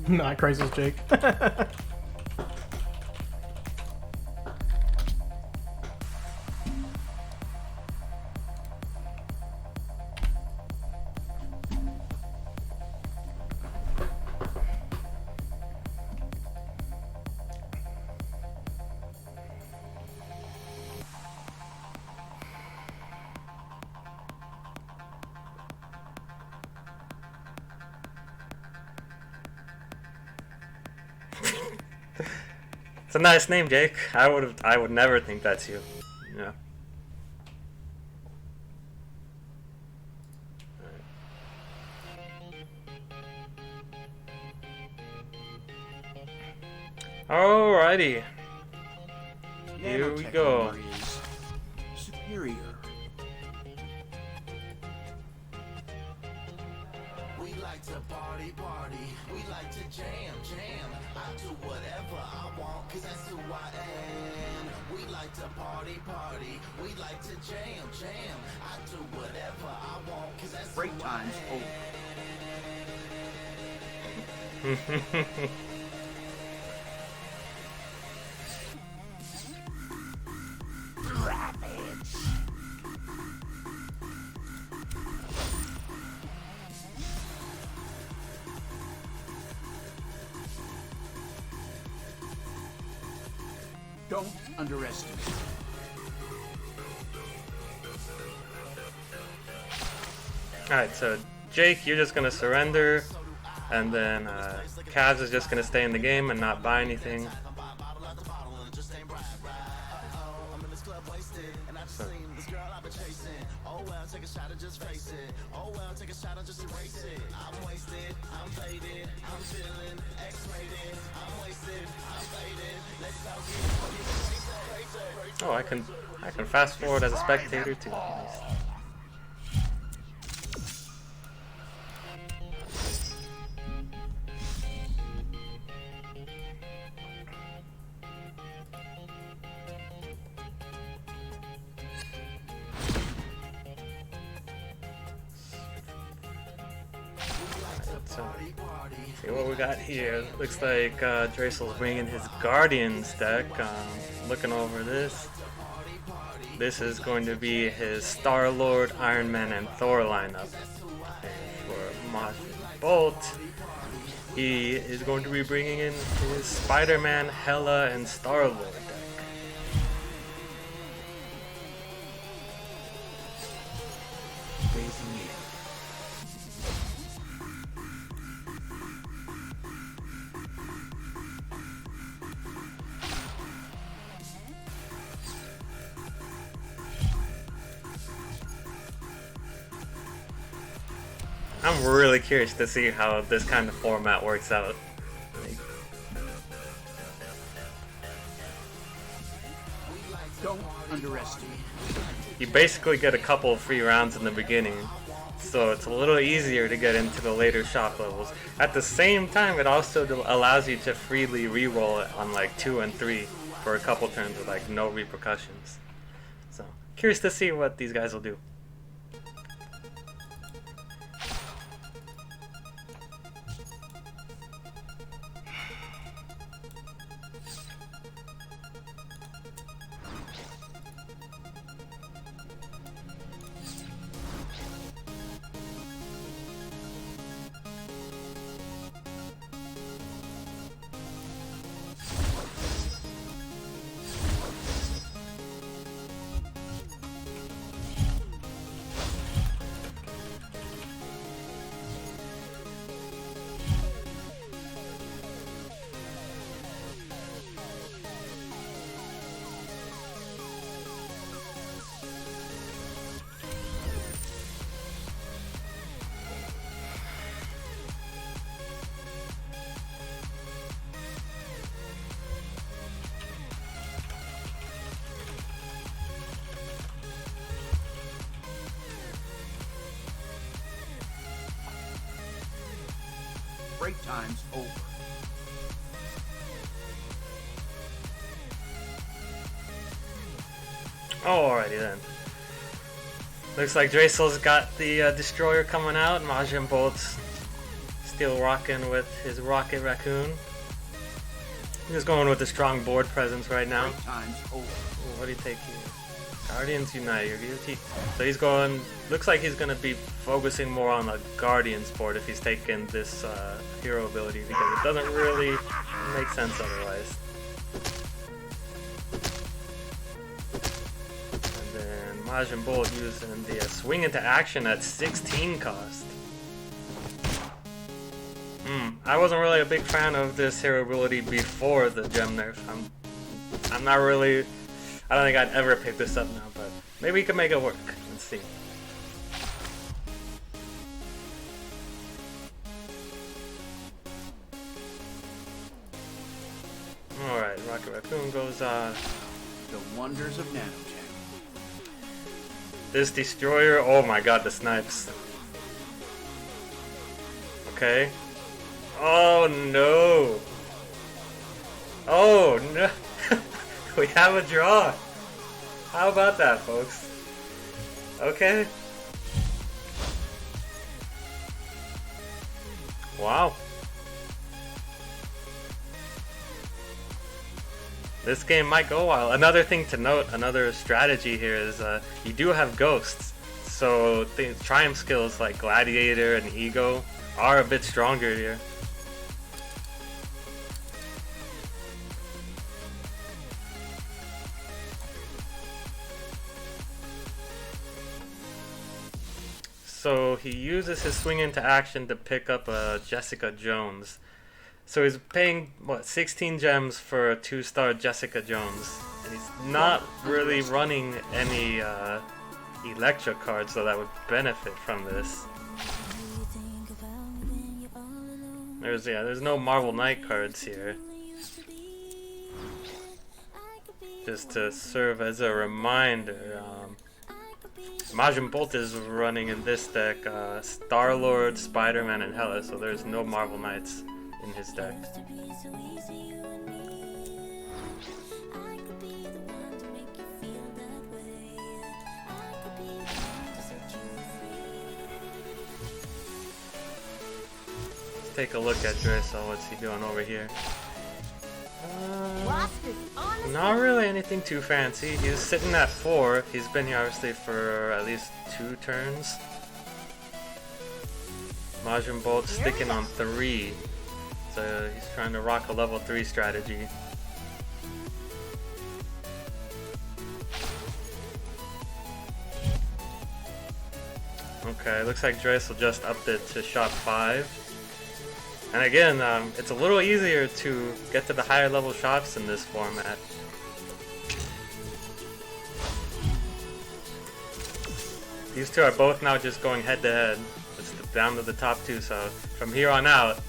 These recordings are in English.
Not crazy as Jake. It's a nice name, Jake. I would never think that's you. Yeah. Alrighty. Here we go. Superior. We like to party. We like to jam. I do whatever I want, cause that's who I am. We like to party. We like to jam. I do whatever I want, cause that's break time's over. Don't underestimate. Alright, so Jake, you're just gonna surrender, and then Kaz is just gonna stay in the game and not buy anything. So. Oh, I can fast forward as a spectator too. Nice. See what we got here. Looks like Dracel's bringing his Guardians deck. Looking over this. This is going to be his Star-Lord, Iron Man, and Thor lineup. And for Majin Bolt, he is going to be bringing in his Spider-Man, Hela, and Star-Lord deck. I'm really curious to see how this kind of format works out. Don't underestimate. You basically get a couple of free rounds in the beginning, so it's a little easier to get into the later shop levels. At the same time, it also allows you to freely reroll it on like 2 and 3 for a couple turns with like no repercussions. So, curious to see what these guys will do. Break time's over. Alrighty then. Looks like Dracel's got the Destroyer coming out. Majin Bolt's still rocking with his Rocket Raccoon. Just going with a strong board presence right now. Ooh, what do you take here? Guardians Unite. So he's going. Looks like he's going to be focusing more on the Guardians board if he's taking this hero ability, because it doesn't really make sense otherwise. And then Majin Bolt using the swing into action at 16 cost. I wasn't really a big fan of this hero ability before the gem nerf. I'm not really. I don't think I'd ever pick this up now, but maybe we can make it work. Let's see. Alright, Rocket Raccoon goes on. The wonders of nanotech. This destroyer, oh my god, the snipes. Okay. Oh no! Oh no! We have a draw! How about that, folks? Okay. Wow. This game might go a while. Another thing to note, another strategy here is you do have ghosts. So triumph skills like Gladiator and Ego are a bit stronger here. So he uses his swing into action to pick up Jessica Jones. So he's paying, what, 16 gems for a 2-star Jessica Jones. And he's not really running any Electra cards, so that would benefit from this. There's no Marvel Knight cards here. Just to serve as a reminder, Majin Bolt is running in this deck Star-Lord, Spider-Man, and Hela, so there's no Marvel Knights in his deck. Let's take a look at Dressel. What's he doing over here? Not really anything too fancy. He's sitting at 4. He's been here obviously for at least 2 turns. Majin Bolt sticking on 3. So he's trying to rock a level 3 strategy. Okay, looks like Dressel just upped it to shop 5. And again, it's a little easier to get to the higher level shops in this format. These two are both now just going head to head. It's down to the top 2, so from here on out,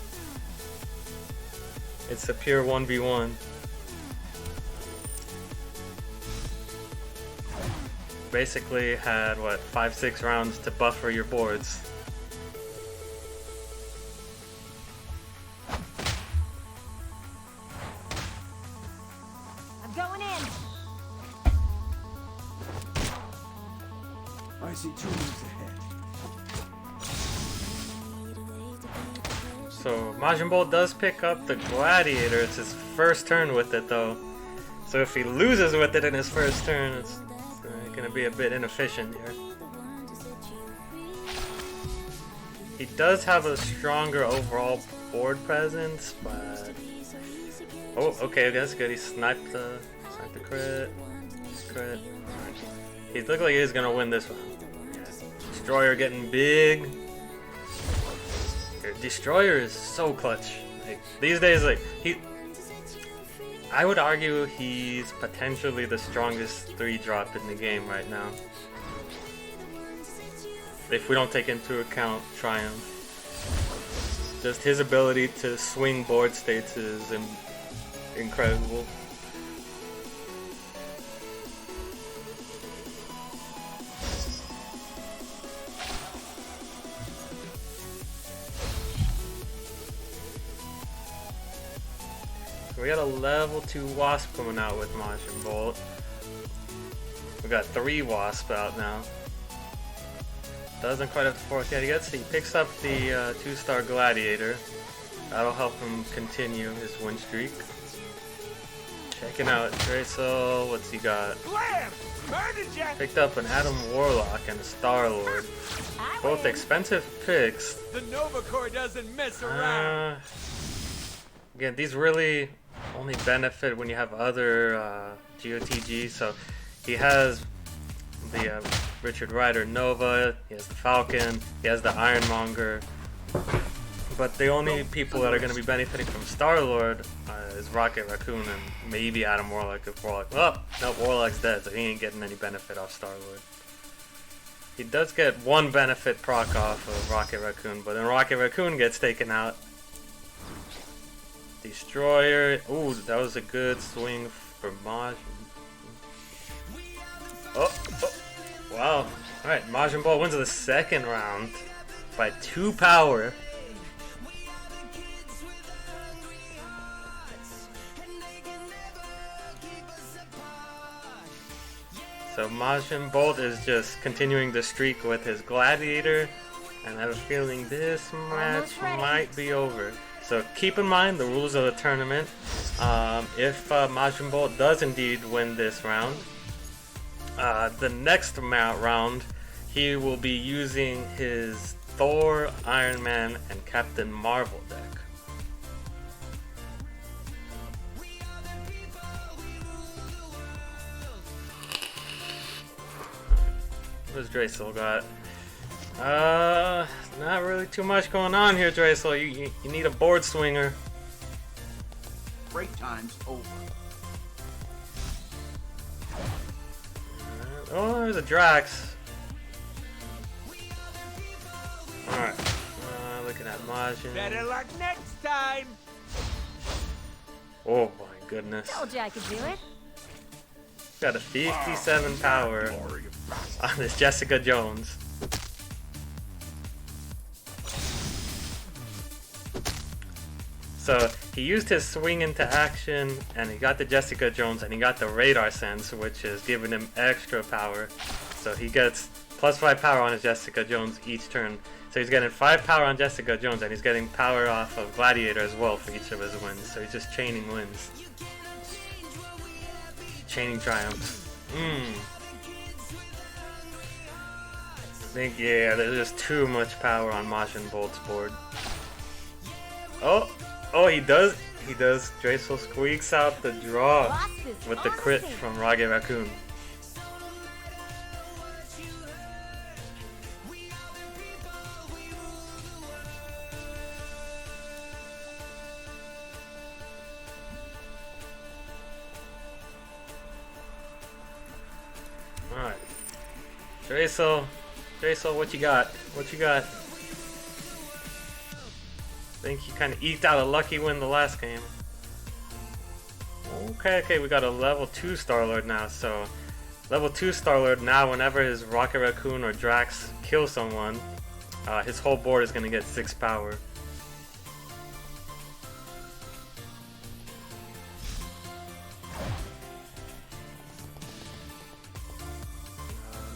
it's a pure 1v1. Basically had, what, 5-6 rounds to buffer your boards. I'm going in. I see 2 moves ahead. So Majin Bolt does pick up the Gladiator. It's his first turn with it though. So if he loses with it in his first turn, it's going to be a bit inefficient here. He does have a stronger overall board presence, but... Oh, okay, that's good. He sniped the crit. Crit. He looked like he was going to win this one. Destroyer getting big. Destroyer is so clutch. Like, these days, like I would argue he's potentially the strongest 3-drop in the game right now. If we don't take into account Triumph. Just his ability to swing board states is incredible. We got a level 2 Wasp coming out with Majin Bolt. We got 3 Wasp out now. Doesn't quite have the fourth yet. He picks up the 2-star Gladiator. That'll help him continue his win streak. Checking out Draco. What's he got? Picked up an Adam Warlock and a Star-Lord. Both expensive picks. The Nova Corps doesn't mess around. Again, these really only benefit when you have other GOTG. So he has the Richard Rider Nova, he has the Falcon, he has the Ironmonger. But the only people that are going to be benefiting from Star-Lord is Rocket Raccoon and maybe Adam Warlock if Warlock... Oh, no, Warlock's dead, so he ain't getting any benefit off Star-Lord. He does get one benefit proc off of Rocket Raccoon, but then Rocket Raccoon gets taken out. Destroyer. Ooh, that was a good swing for Maj. Oh, wow. Alright, Majin Buu wins the second round by 2 power. So Majin Buu is just continuing the streak with his Gladiator, and I have a feeling this match might be over. So keep in mind the rules of the tournament. If Majin Buu does indeed win this round, the next round he will be using his Thor, Iron Man, and Captain Marvel deck. What does Draco got? Not really too much going on here, Draco. You need a board swinger. Break time's over. Oh, there's a Drax. Alright. Looking at Majin. Better luck next time. Oh my goodness. Told you I could do it. Got a 57 power on this Jessica Jones. So he used his swing into action, and he got the Jessica Jones, and he got the radar sense, which is giving him extra power. So he gets +5 power on his Jessica Jones each turn. So he's getting 5 power on Jessica Jones, and he's getting power off of Gladiator as well for each of his wins. So he's just chaining wins. Chaining triumphs. I think, yeah, there's just too much power on Majin Buu's board. Oh, he does. Draco squeaks out the draw with the crit from Rocket Raccoon. Alright. Draco, what you got? What you got? I think he kind of eked out a lucky win the last game. Okay, we got a level 2 Star-Lord now, so level 2 Star-Lord now, whenever his Rocket Raccoon or Drax kill someone, his whole board is going to get 6 power.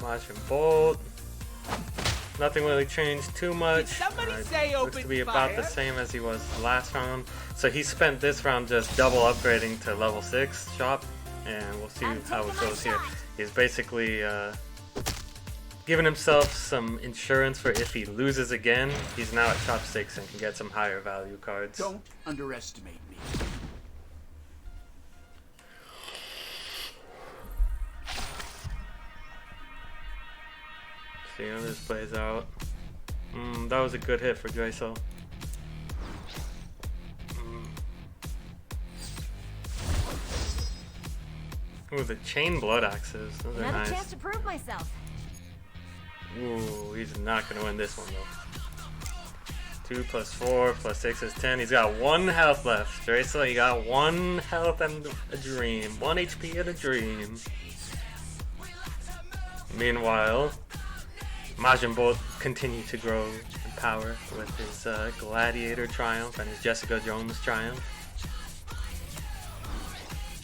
Majin Buu. Nothing really changed too much. Looks to be about the same as he was last round. So he spent this round just double upgrading to level 6 shop, and we'll see how it goes here. He's basically giving himself some insurance for if he loses again. He's now at shop 6 and can get some higher value cards. Don't underestimate me. See how this plays out. That was a good hit for Draco. Ooh, the chain blood axes. Those are Another nice. chance to prove myself. Ooh, he's not gonna win this one though. 2 + 4 + 6 is 10. He's got 1 health left. Draco, you got 1 health and a dream. 1 HP and a dream. Meanwhile, Majin Buu continued to grow in power with his Gladiator triumph and his Jessica Jones triumph.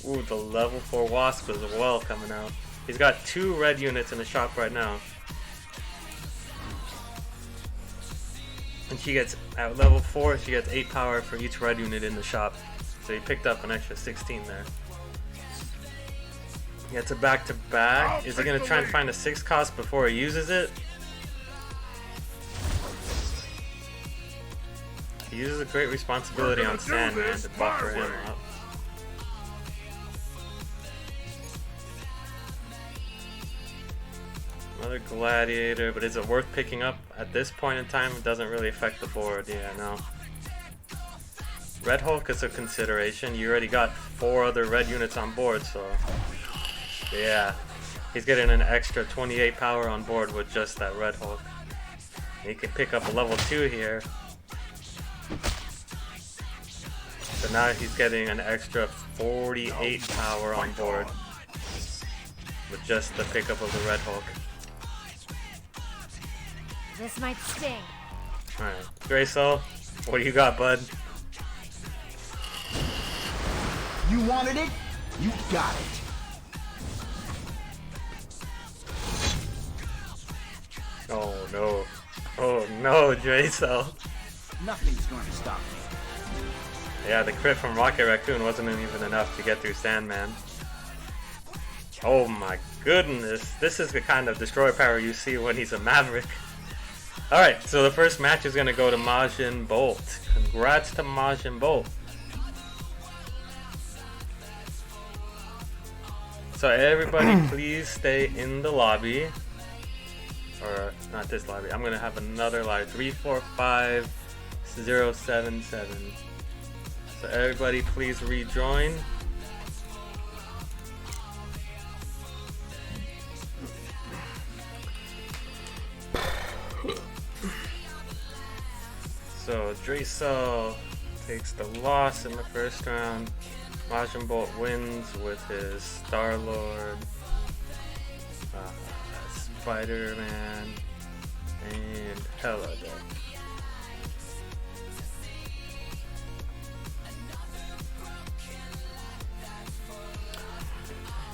Ooh, the level 4 Wasp as well coming out. He's got 2 red units in the shop right now. she gets, at level 4, she gets 8 power for each red unit in the shop. So he picked up an extra 16 there. He gets a back-to-back. Is he going to try and find a 6 cost before he uses it? He uses a great responsibility on Sandman to buffer him up. Another Gladiator, but is it worth picking up at this point in time? It doesn't really affect the board. Yeah, no. Red Hulk is a consideration. You already got 4 other red units on board, so yeah. He's getting an extra 28 power on board with just that Red Hulk. He can pick up a level 2 here. So now he's getting an extra 48 power on board with just the pickup of the Red Hulk. This might sting. Alright, Draysol, what do you got, bud? You wanted it? You got it. Oh no. Oh no, Draysol. Nothing's going to stop me. Yeah, the crit from Rocket Raccoon wasn't even enough to get through Sandman. Oh my goodness. This is the kind of destroy power you see when he's a Maverick. Alright, so the first match is going to go to Majin Bolt. Congrats to Majin Bolt. So everybody please stay in the lobby. Or, not this lobby. I'm going to have another lobby. 345077. So everybody please rejoin. So Draysol takes the loss in the first round. Majin Bolt wins with his Star-Lord, Spider-Man, and Hela deck.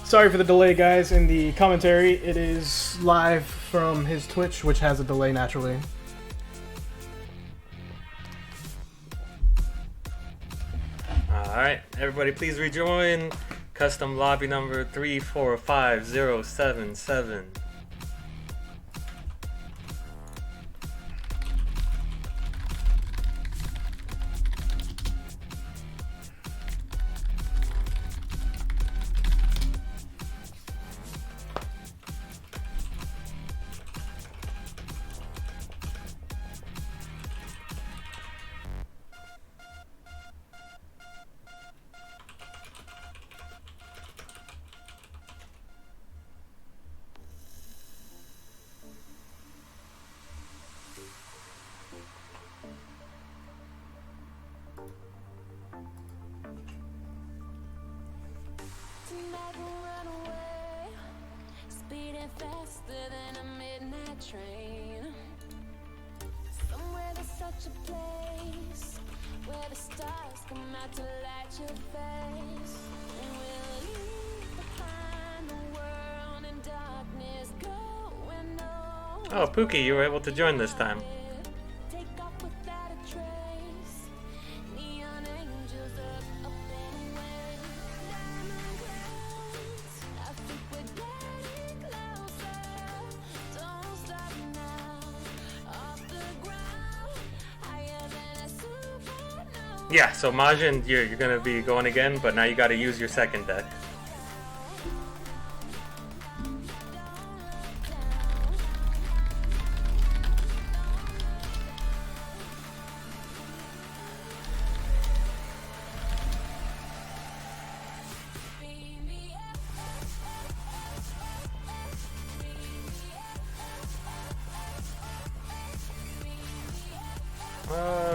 Sorry for the delay, guys, in the commentary. It is live from his Twitch, which has a delay naturally. Alright, everybody please rejoin. Custom lobby number 345077. Tonight we'll run away, speeding faster than a midnight train. Somewhere there's such a place where the stars come out to light your face. And we'll leave behind the world in darkness, going nowhere. Oh, Pookie, you were able to join this time. Take off without a trace. Neon angels up anywhere. Diamond grace. I think we're getting closer. Don't stop now. Off the ground, higher than a supernova. Yeah, so Majin, you're gonna be going again, but now you gotta use your second deck.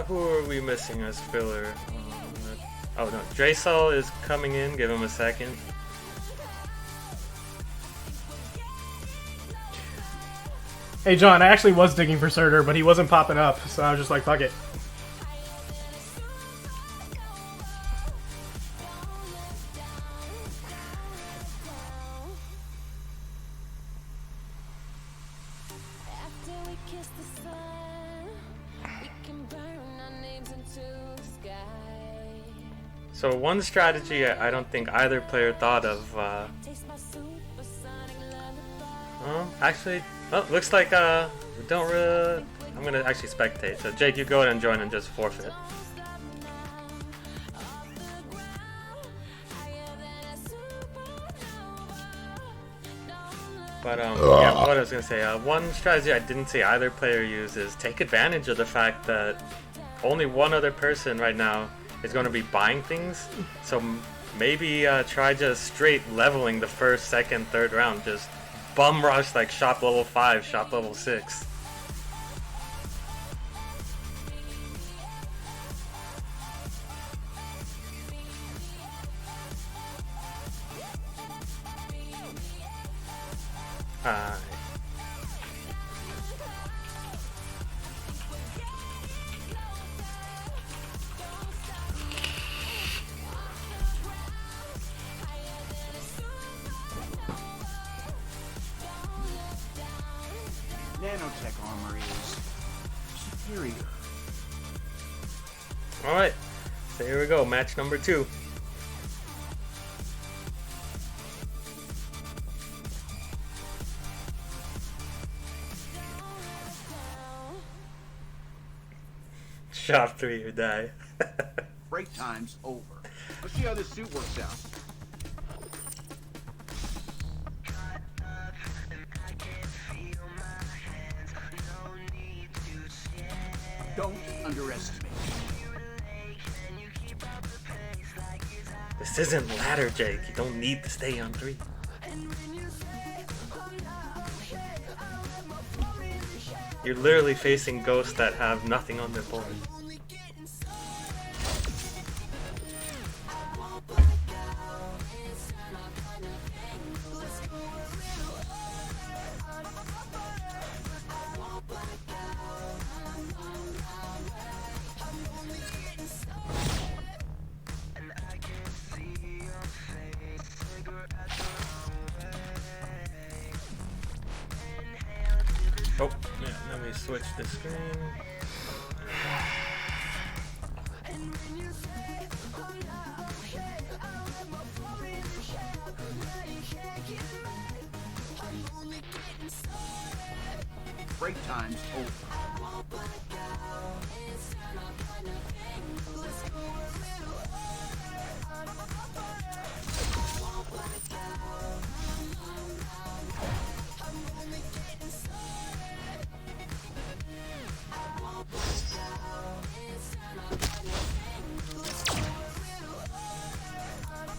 Who are we missing as filler? Oh no, Draysol is coming in. Give him a second. Hey, John, I actually was digging for Surtur, but he wasn't popping up, so I was just like, fuck it. After we kiss the sun, we can So one strategy I don't think either player thought of. Actually, looks like we don't really. I'm gonna actually spectate. So Jake, you go ahead and join and just forfeit. But yeah, what I was gonna say. One strategy I didn't see either player use is take advantage of the fact that only one other person right now is going to be buying things. So maybe try just straight leveling the first, second, third round. Just bum rush like shop level 5, shop level 6. Nanotech armor is superior. Alright, so here we go, match number 2. Shop 3 or die. Break time's over. Let's see how this suit works out. Don't underestimate. This isn't ladder, Jake. You don't need to stay on 3. You're literally facing ghosts that have nothing on their board. Oh, yeah, let me switch the screen. Break time's over.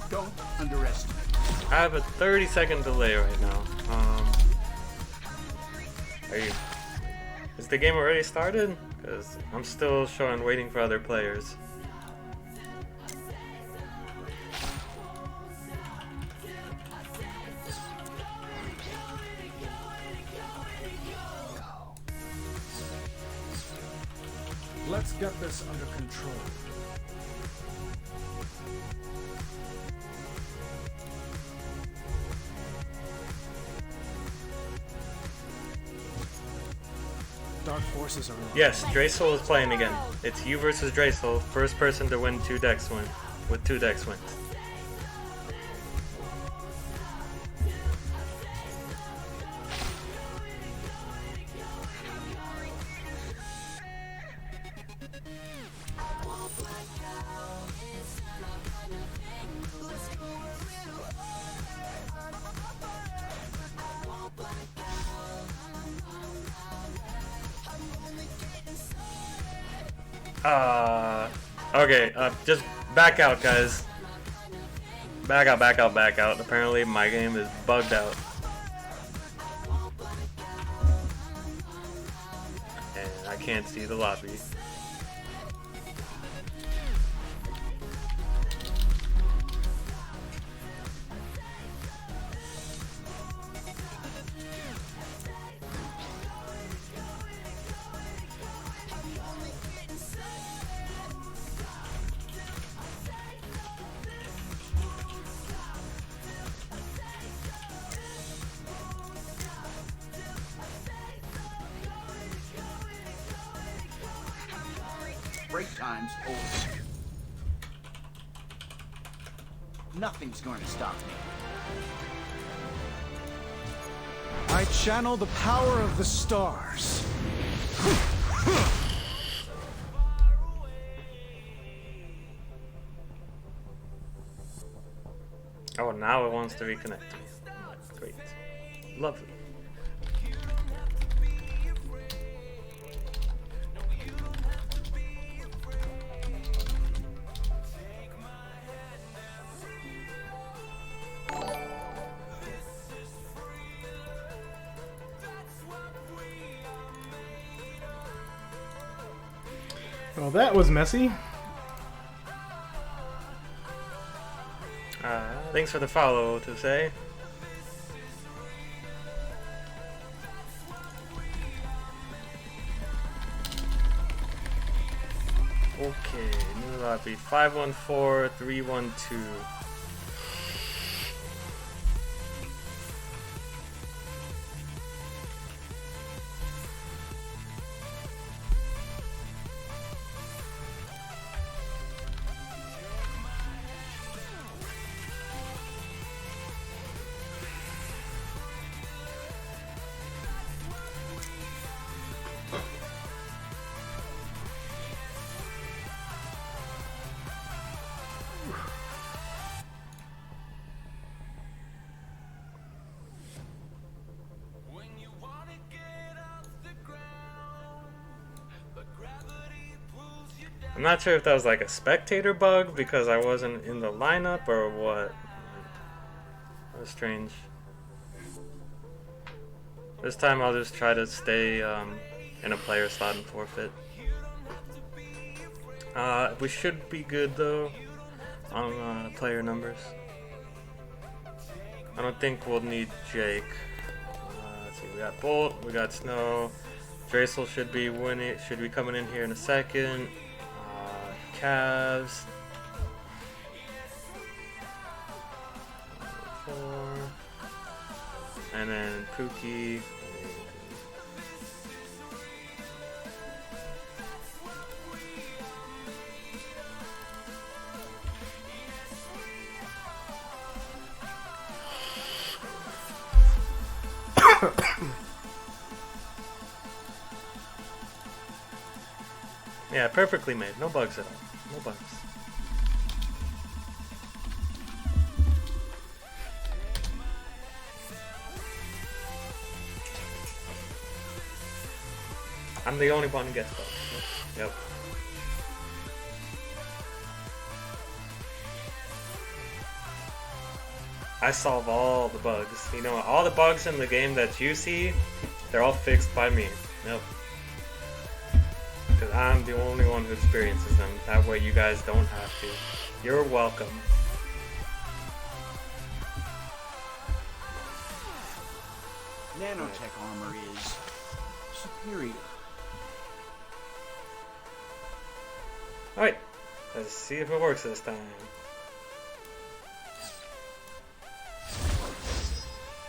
Don't underestimate. I have a 30-second delay right now. Is the game already started? Because I'm still showing waiting for other players. Let's get this under control. Dark forces are in. Yes, Draysol is playing again. It's you versus Draysol. First person to win 2 decks win. With 2 decks wins. Okay, just back out, guys. Back out, back out, back out. Apparently my game is bugged out. And I can't see the lobby. Break time's over. Nothing's going to stop me. I channel the power of the stars. Oh, now it wants to reconnect me. Great. Lovely. Well, that was messy. Thanks for the follow, to say. Okay, new lobby 514312. I'm not sure if that was like a spectator bug because I wasn't in the lineup or what. That was strange. This time I'll just try to stay in a player slot and forfeit. We should be good though on player numbers. I don't think we'll need Jake. Let's see, we got Bolt, we got Snow. Draysel should be winning. Should be coming in here in a second. Cavs. 4. And then Pookie. Yeah, perfectly made. No bugs at all. No bugs. I'm the only one who gets bugs. Yep. I solve all the bugs. You know, all the bugs in the game that you see, they're all fixed by me. Yep. Because I'm the only one who experiences them. That way you guys don't have to. You're welcome. Nanotech armor is superior. Alright, let's see if it works this time.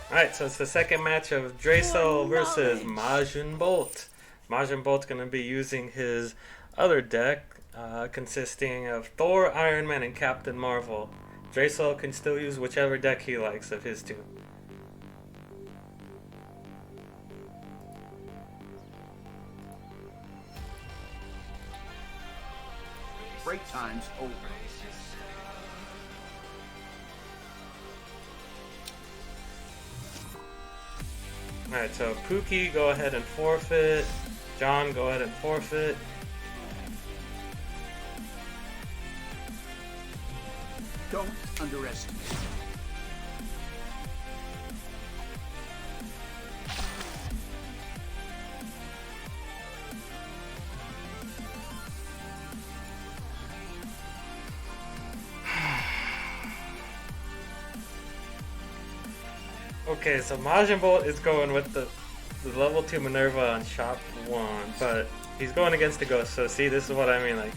Alright, so it's the second match of Draysel versus Majin Bolt. Majin Bolt's going to be using his other deck, consisting of Thor, Iron Man, and Captain Marvel. Draysel can still use whichever deck he likes of his two. Break time's over. Alright, so Pookie, go ahead and forfeit. John, go ahead and forfeit. Don't underestimate. Okay, so Majin Bolt is going with the level 2 Minerva on shop 1, but he's going against the Ghost, so see, this is what I mean, like,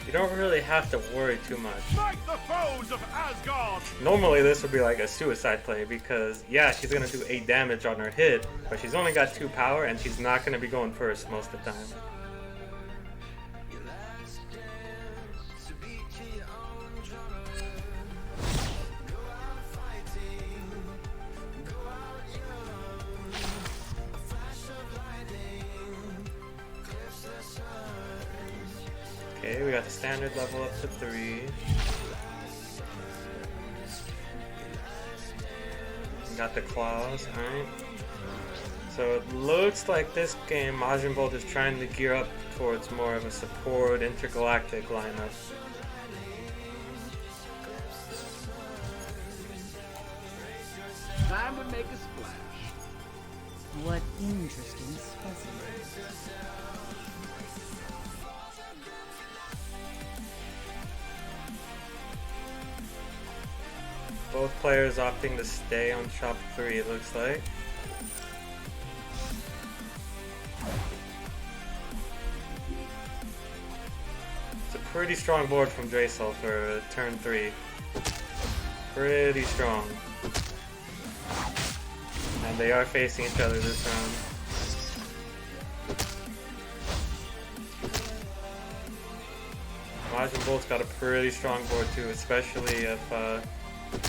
you don't really have to worry too much. Fight the foes of Asgard! Normally this would be like a suicide play because, yeah, she's going to do 8 damage on her hit, but she's only got 2 power and she's not going to be going first most of the time. Okay, we got the standard level up to 3. Got the claws, alright. So it looks like this game, Majin Bolt is trying to gear up towards more of a support intergalactic lineup. Time to make a splash. What interesting specimens. Both players opting to stay on shop 3, it looks like. It's a pretty strong board from Draysol for turn 3. Pretty strong. And they are facing each other this round. Majin Bolt's got a pretty strong board too, especially if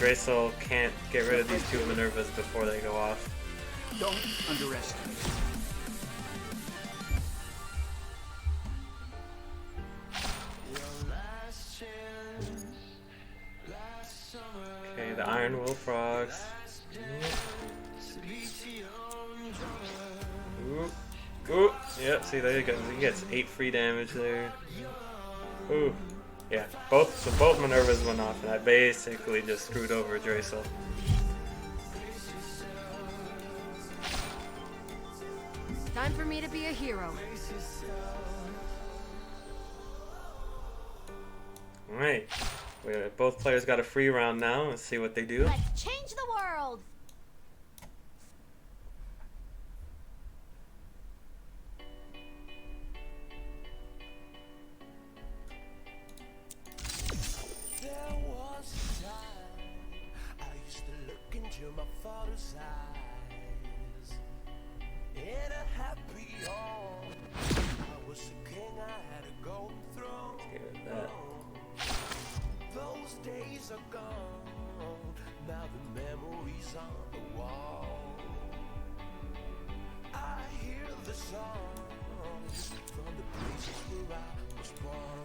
Draysol can't get rid of these two Minervas before they go off. Don't underestimate. Okay, the Iron Will Frogs. Ooh. Ooh. Yep, see there you go. He gets 8 free damage there. Ooh. Yeah, both Minervas went off, and I basically just screwed over Draysol. Time for me to be a hero. Alright, both players got a free round now. Let's see what they do. Let's change the world. There was a time I used to look into my father's eyes. In a happy home, I was a king, I had a golden throne. Let's give it that. Those days are gone, now the memories on the wall. I hear the songs from the places where I was born.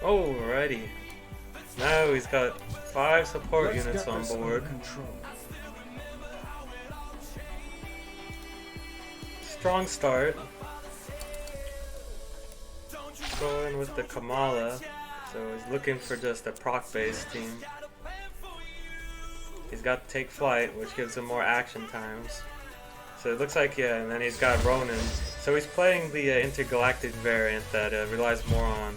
Alrighty. Now he's got 5 support units on board. Strong start. Going with the Kamala. So he's looking for just a proc-based team. He's got Take Flight, which gives him more action times. So it looks like, yeah, and then he's got Ronin. So he's playing the intergalactic variant that relies more on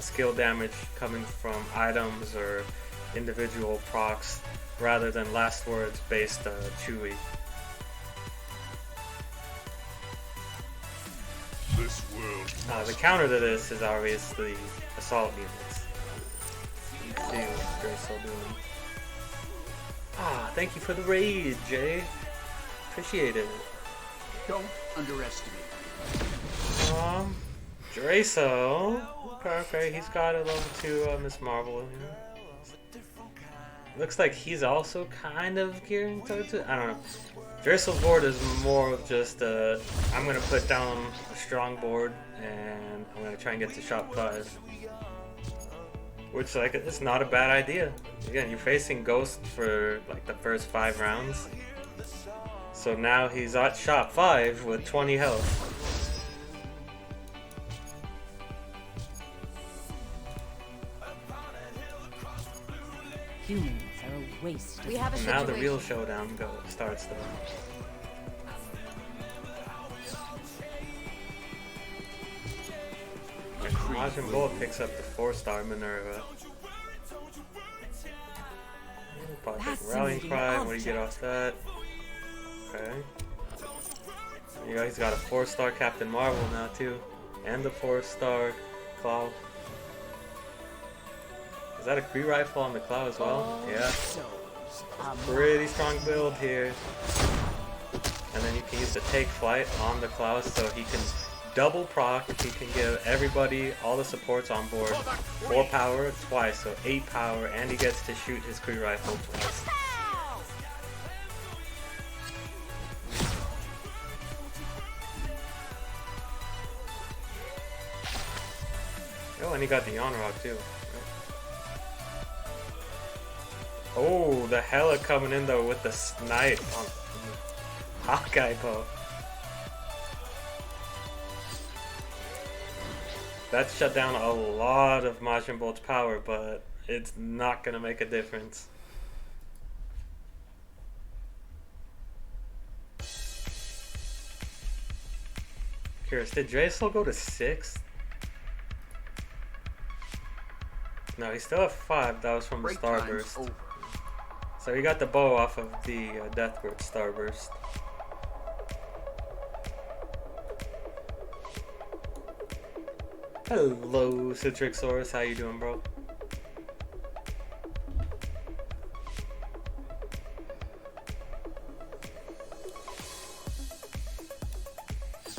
skill damage coming from items or individual procs rather than last words based Chewy. This world The counter to this is obviously assault units. You can see what Draysol doing. Ah, thank you for the raid, Jay. Appreciate it. Don't underestimate. Draysol. Okay, he's got a level 2 Miss Marvel in here. Looks like he's also kind of gearing towards it. I don't know. Draysol's board is more of just I'm gonna put down a strong board and I'm gonna try and get to shop 5. Which, like, it's not a bad idea. Again, you're facing Ghost for like the first 5 rounds. So now he's at shop 5 with 20 health. Humans are a waste. We have a Now situation. the real showdown starts though. Majin Bolt picks up the 4-star Minerva. Probably take Rallying Cry. What do you get off that? Okay. There you go, he's got a 4-star Captain Marvel now too. And the 4-star Claw. Is that a Kree rifle on the Claw as well? Yeah. Pretty strong build here. And then you can use the Take Flight on the Claw so he can double proc. He can give everybody, all the supports on board, 4 power twice, so 8 power, and he gets to shoot his Kree rifle twice. and he got the on rock too. Oh, the Hela coming in though with the snipe on Hawkeye bow. That shut down a lot of Majin Bolt's power, but it's not gonna make a difference. Curious, did Draysol go to 6? No, he's still at 5. That was from the Break time's Starburst. over. So he got the bow off of the Deathward Starburst. Hello, Citrixsaurus. How you doing, bro?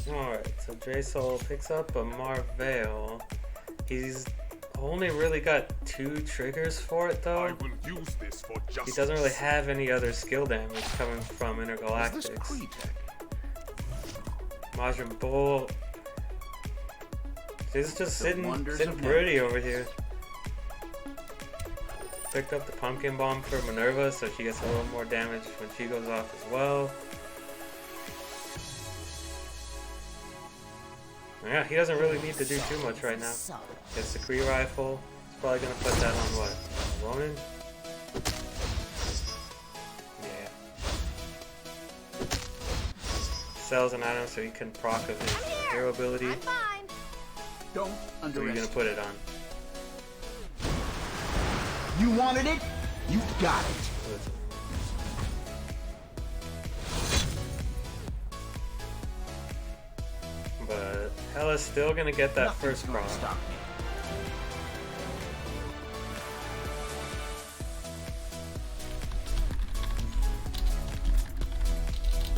Alright, so Draysol picks up a Marvell. He's only really got 2 triggers for it I though. will use this for justice. He doesn't really have any other skill damage coming from Is this Intergalactics. Kree tech? Majin Bolt. He's just sitting wonders of pretty over here. Picked up the pumpkin bomb for Minerva, so she gets a little more damage when she goes off as well. Yeah, he doesn't really need to do too much right now. It's the Kree rifle. He's probably gonna put that on what? Ronin? Yeah. Sells an item so he can proc of his hero ability. I'm fine. Don't Where are you gonna underestimate. put it on? You wanted it? You got it. But Hela's still gonna get that Nothing's first gonna proc. stop me.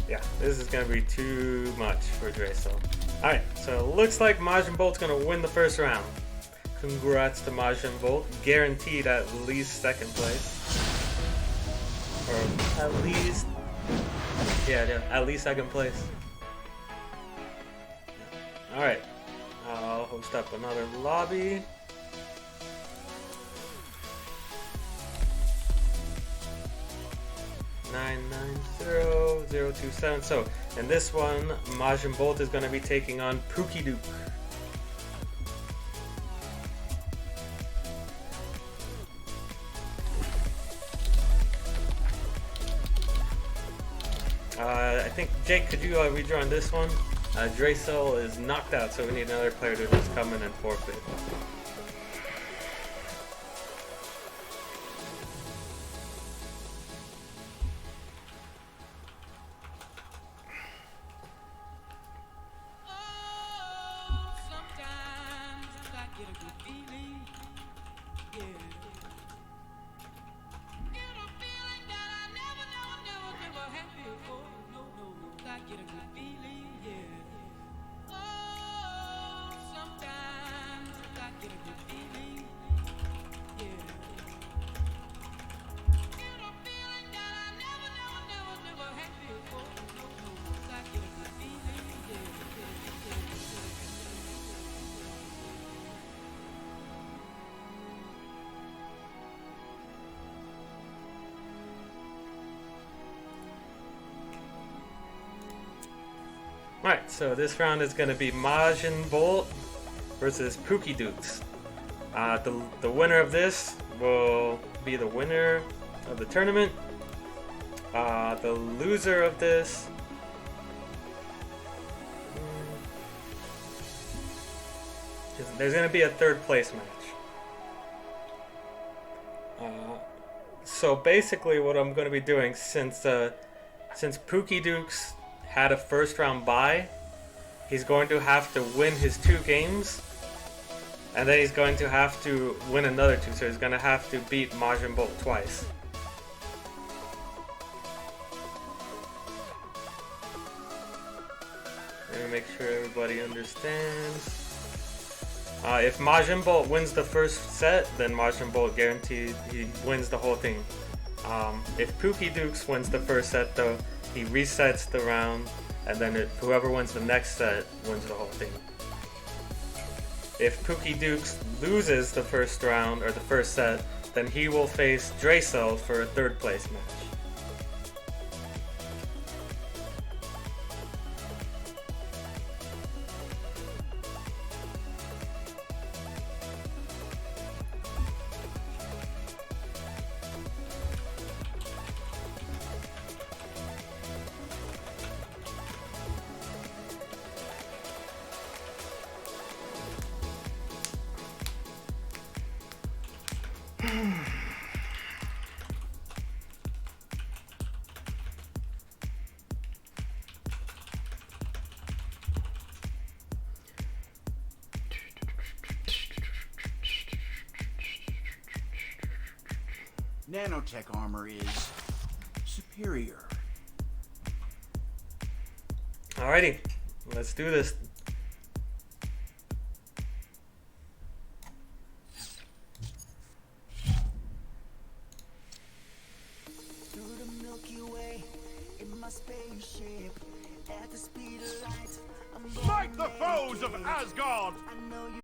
Yeah, this is gonna be too much for Draysol. Alright, so it looks like Majin Bolt's gonna win the first round. Congrats to Majin Bolt. Guaranteed at least 2nd place. Or at least... Yeah, at least 2nd place. Alright, I'll host up another lobby. Nine 027. So in this one, Majin Bolt is going to be taking on Pookie Duke. I think Jake, could you rejoin this one? Draysol is knocked out, so we need another player to just come in and forfeit. Alright, so this round is going to be Majin Bolt versus Pookie Dukes. The winner of this will be the winner of the tournament. The loser of this... There's going to be a 3rd place match. So basically what I'm going to be doing, since Pookie Dukes had a 1st round bye, he's going to have to win his 2 games, and then he's going to have to win another 2, so he's going to have to beat Majin Bolt twice. Let me make sure everybody understands. If Majin Bolt wins the first set, then Majin Bolt guaranteed he wins the whole thing. If Pookie Dukes wins the first set though, he resets the round, and then whoever wins the next set wins the whole thing. If Pookie Dukes loses the first round or the first set, then he will face Dracel for a third place match. Nanotech armor is superior. Alrighty, let's do this. Through the Milky Way, in my spaceship, at the speed of light, I'm Smite the foes of Asgard! I know you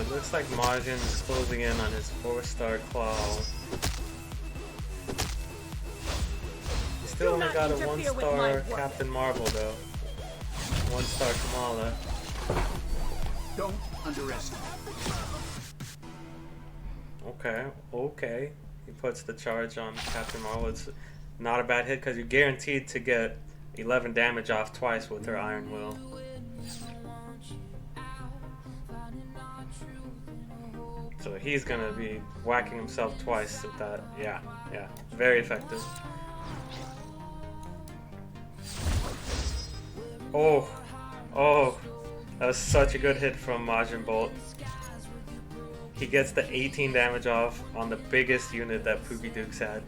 it looks like Majin's closing in on his 4-star claw. He still only got a 1-star Captain Marvel though. 1-star Kamala. Don't underestimate. Okay. He puts the charge on Captain Marvel. It's not a bad hit because you're guaranteed to get 11 damage off twice with her Iron Will. So he's gonna be whacking himself twice with that. Yeah. Very effective. Oh, that was such a good hit from Majin Bolt. He gets the 18 damage off on the biggest unit that Poopy Dukes had.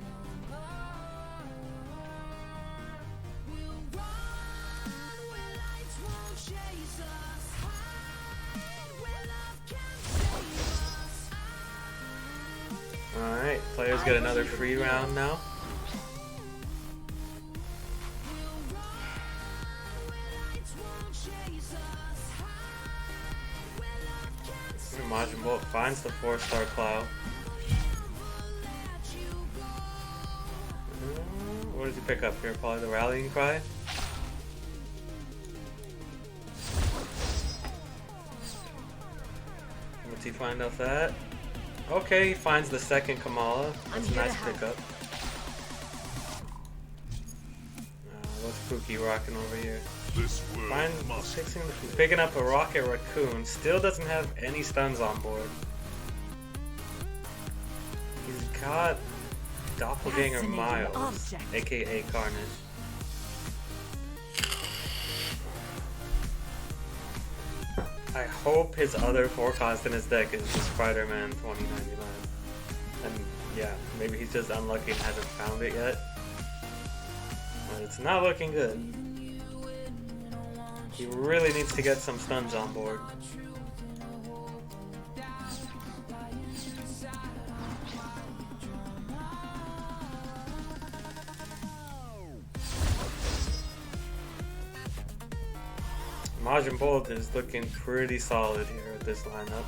Alright, players get another free round now. Majin Bolt finds the 4-star Cloud. What does he pick up here? Probably the Rallying Cry? What's he find off that? Okay, he finds the second Kamala. That's a nice pickup. What's Pookie rocking over here? Picking up a Rocket Raccoon. Still doesn't have any stuns on board. He's got Doppelganger Miles, aka Carnage. I hope his other forecast in his deck is the Spider-Man 2099. And yeah, maybe he's just unlucky and hasn't found it yet. But it's not looking good. He really needs to get some stuns on board. Majin Bolt is looking pretty solid here with this lineup.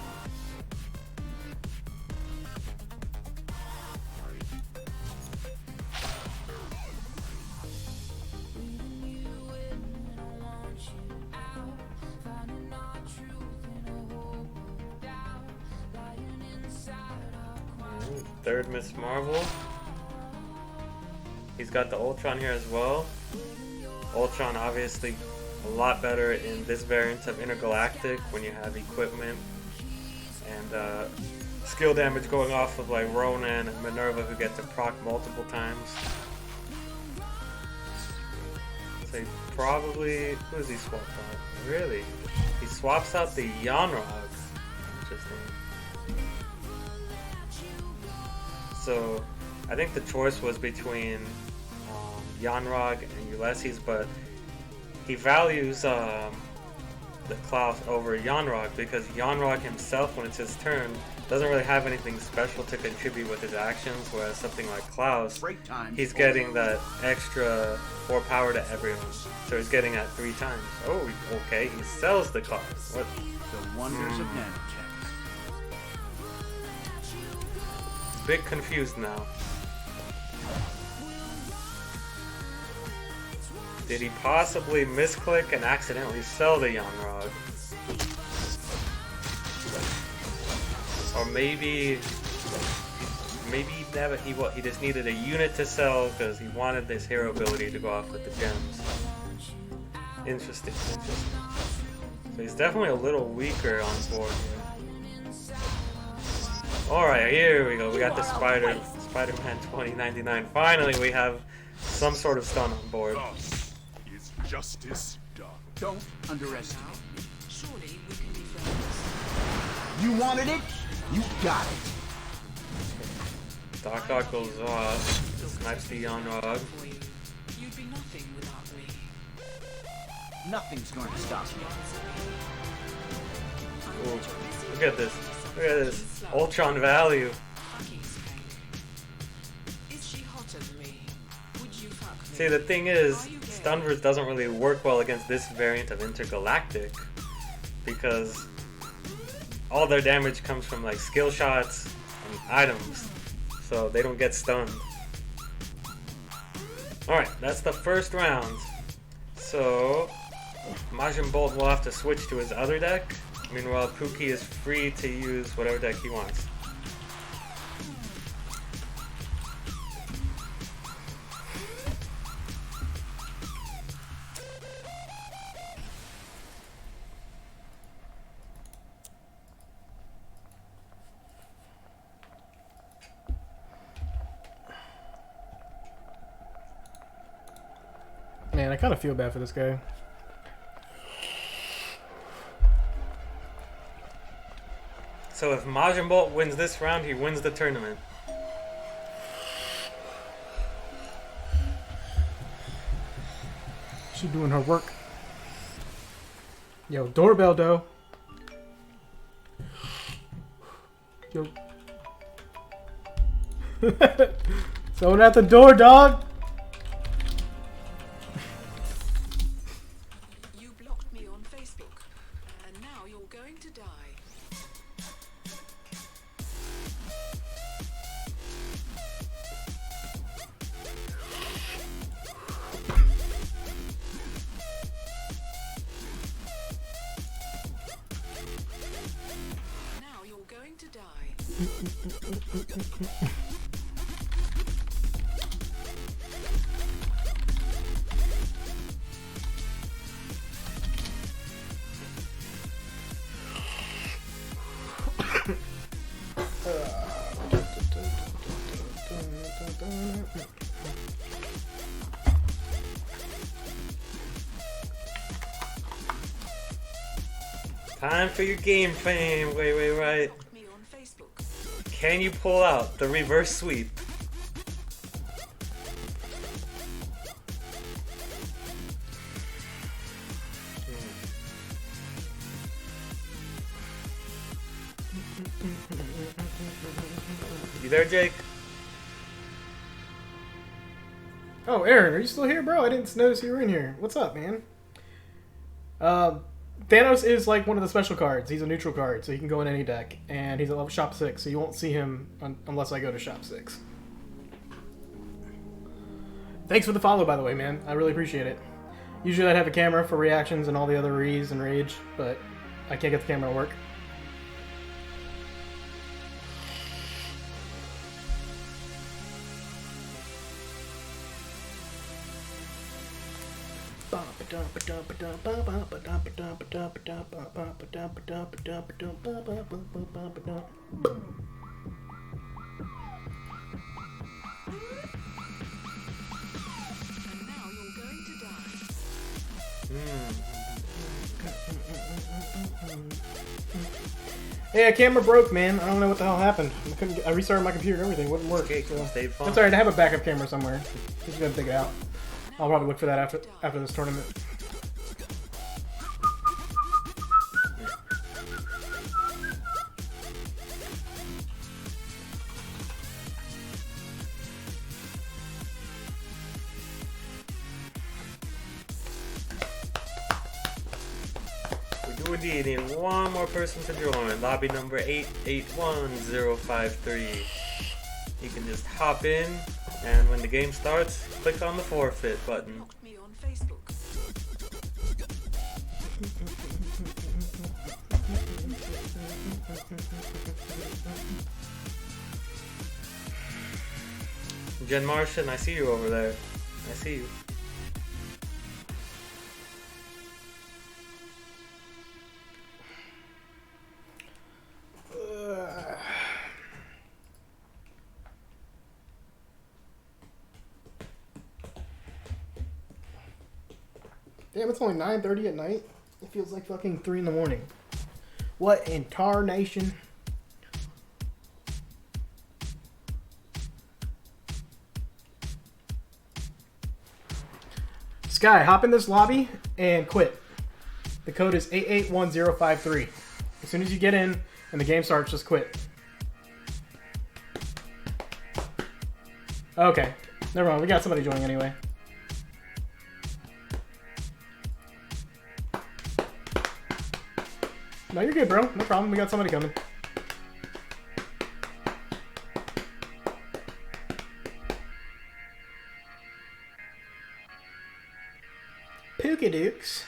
Third Miss Marvel. He's got the Ultron here as well. Ultron obviously a lot better in this variant of Intergalactic when you have equipment and skill damage going off of like Ronan and Minerva who get to proc multiple times. So he probably... who does he swap out? Really? He swaps out the Yanrog. Interesting. So I think the choice was between Yanrog and Ulysses, but he values the Klaus over Yanrog because Yanrog himself, when it's his turn, doesn't really have anything special to contribute with his actions, whereas something like Klaus, he's getting that extra 4 power to everyone. So he's getting that 3 times. Oh, okay, he sells the Klaus. What? The wonders of nanotech. Bit confused now. Did he possibly misclick and accidentally sell the Yanrog? Or maybe never, he just needed a unit to sell because he wanted this hero ability to go off with the gems. Interesting. So he's definitely a little weaker on board here. Alright, here we go. We got the Spider-Man 2099. Finally, we have some sort of stun on board. Thus is justice done. Don't underestimate me. Surely we can be friends. You wanted it? You got it. Doc Ock goes off. Snipes the Yanrog. You'd be nothing without me. Nothing's going to stop me. Ooh, look at this. Look at this. Ultron value. Is she hotter than me? Would you fuck me? See, the thing is, Stunverse doesn't really work well against this variant of Intergalactic because all their damage comes from like skill shots and items, so they don't get stunned. Alright, that's the first round. So Majin Bolt will have to switch to his other deck. Meanwhile, Pookie is free to use whatever deck he wants. Man, I kind of feel bad for this guy. So if Majin Bolt wins this round, he wins the tournament. She doing her work. Yo, doorbell, though. Yo. Someone at the door, dog. You blocked me on Facebook, and now you're going to die. Now you're going to die. Time for your game fame. Wait, right. Blocked me on Facebook. Can you pull out the reverse sweep? You there, Jake? Oh, Aaron, are you still here, bro? I didn't notice you were in here. What's up, man? Thanos is like one of the special cards. He's a neutral card, so he can go in any deck. And he's at level shop 6, so you won't see him unless I go to shop 6. Thanks for the follow, by the way, man. I really appreciate it. Usually I'd have a camera for reactions and all the other rees and rage, but I can't get the camera to work. And now you're going to die. Hey, a camera broke, man. I don't know what the hell happened. I restarted my computer and everything. It wouldn't work. Okay, So. stay fun. That's alright. I have a backup camera somewhere. Just gotta dig it out. I'll probably look for that after this tournament. We do indeed need one more person to join. Lobby number 881053. You can just hop in, and when the game starts, click on the forfeit button. Blocked me on Facebook. Jen Martian, I see you over there. I see you. Damn, it's only 9:30 at night. It feels like fucking 3 in the morning. What in tarnation? Sky, hop in this lobby and quit. The code is 881053. As soon as you get in and the game starts, just quit. Okay. Never mind. We got somebody joining anyway. No, you're good, bro. No problem. We got somebody coming. Pookadooks.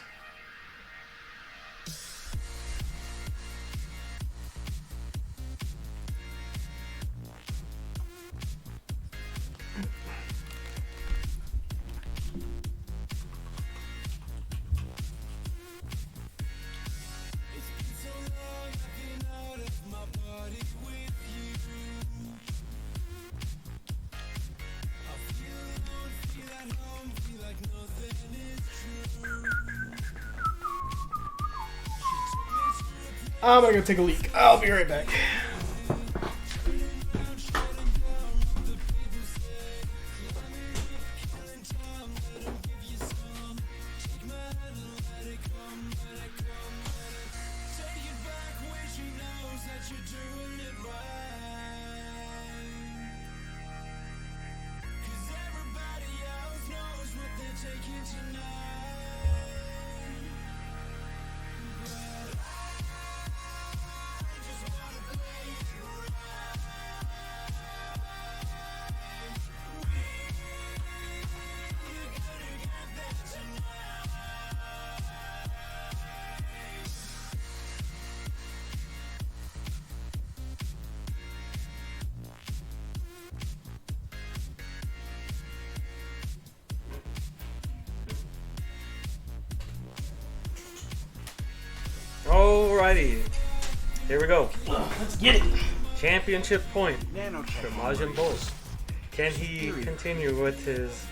I'm gonna go take a leak. I'll be right back. Alrighty, here we go. Let's get it. Championship point for Nanotech. Majin Buu. Can he continue with his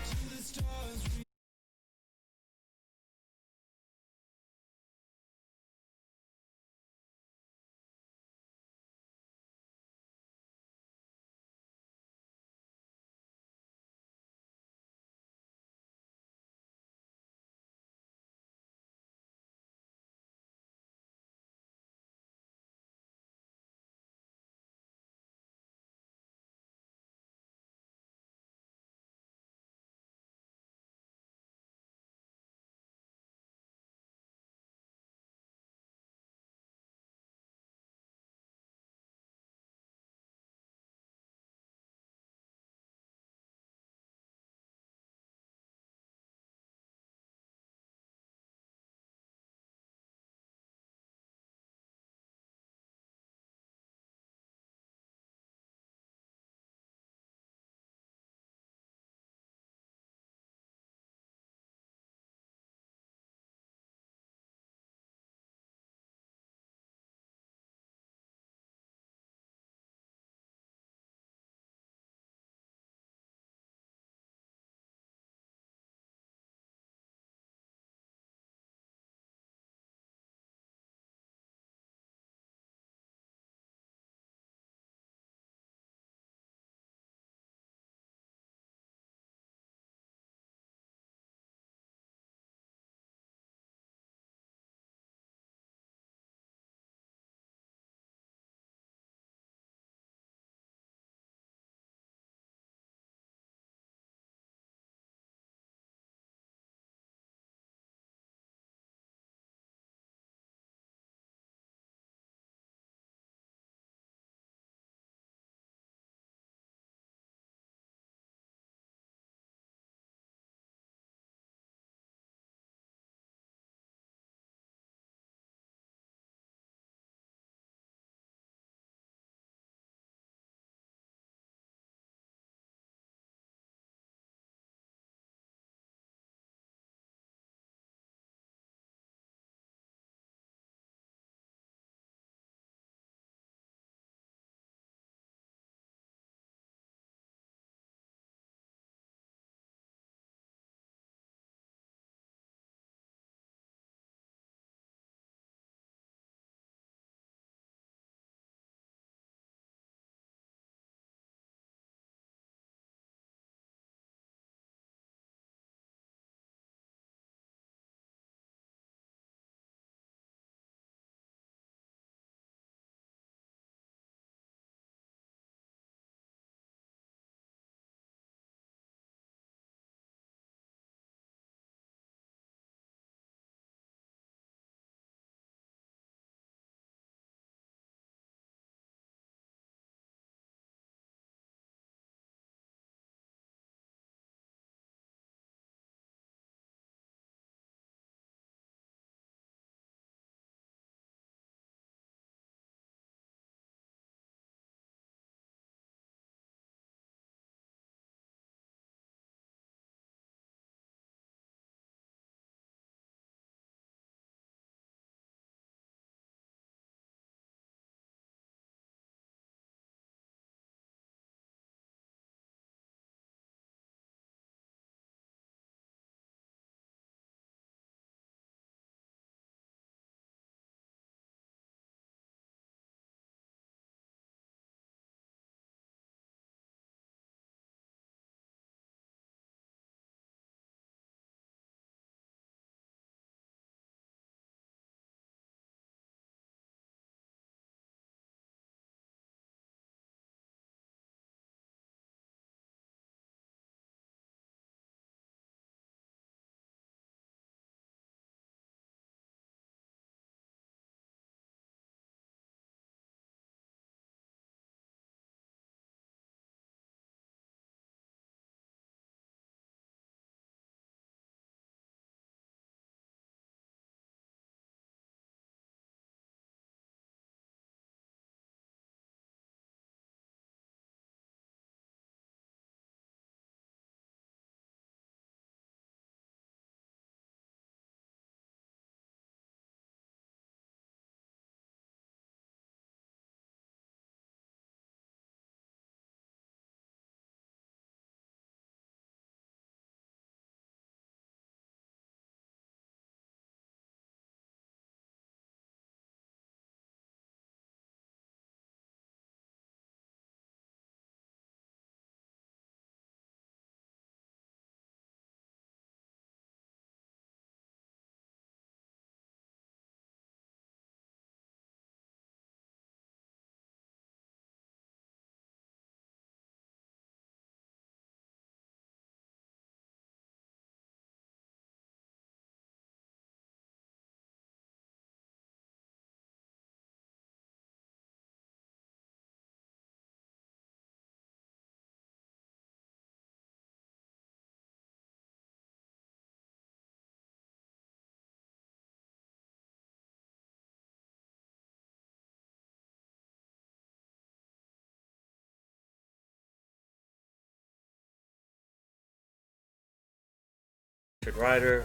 Rider.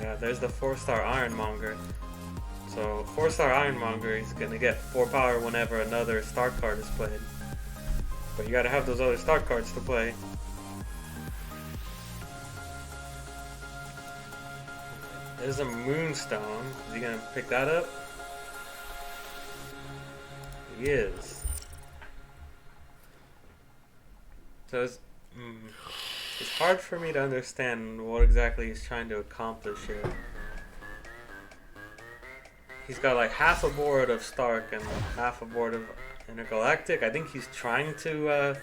Yeah, there's the 4-star Ironmonger. So 4-star Ironmonger, he's gonna get 4 power whenever another star card is played. But you gotta have those other star cards to play. There's a Moonstone. Is he gonna pick that up? He is. So it's hard for me to understand what exactly he's trying to accomplish here. He's got like half a board of Stark and half a board of Intergalactic. I think he's trying to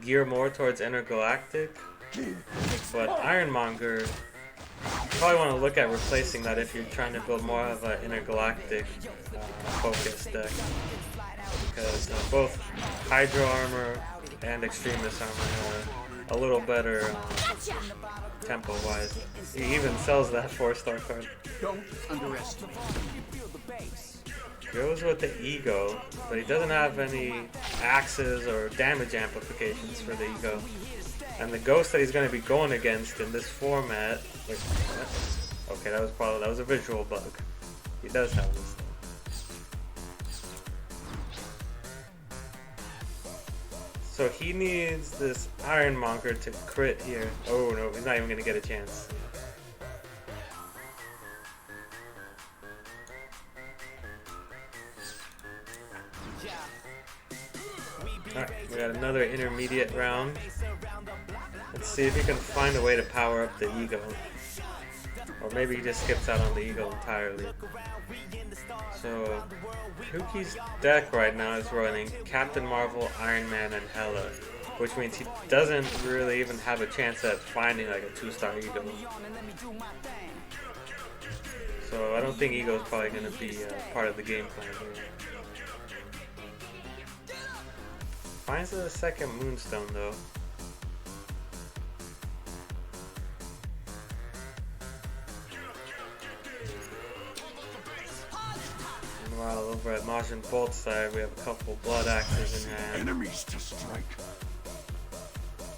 gear more towards Intergalactic. But Ironmonger, you probably want to look at replacing that if you're trying to build more of an Intergalactic focus deck. Because both Hydro Armor and Extremist Armor are a little better tempo-wise. He even sells that 4-star card. Don't underestimate. Goes with the Ego, but he doesn't have any axes or damage amplifications for the Ego. And the Ghost that he's going to be going against in this format... Wait, what? Okay, that was a visual bug. He does have this. So he needs this Ironmonger to crit here. Oh no, he's not even going to get a chance. Alright, we got another intermediate round. Let's see if he can find a way to power up the Ego. Or maybe he just skips out on the Ego entirely. So, Pookie's deck right now is running Captain Marvel, Iron Man, and Hela. Which means he doesn't really even have a chance at finding like a 2-star Ego. So I don't think Ego is probably going to be part of the game plan here. Finds the second Moonstone though. Meanwhile, over at Majin Bolt's side, we have a couple Blood Axes in hand. Enemies to strike.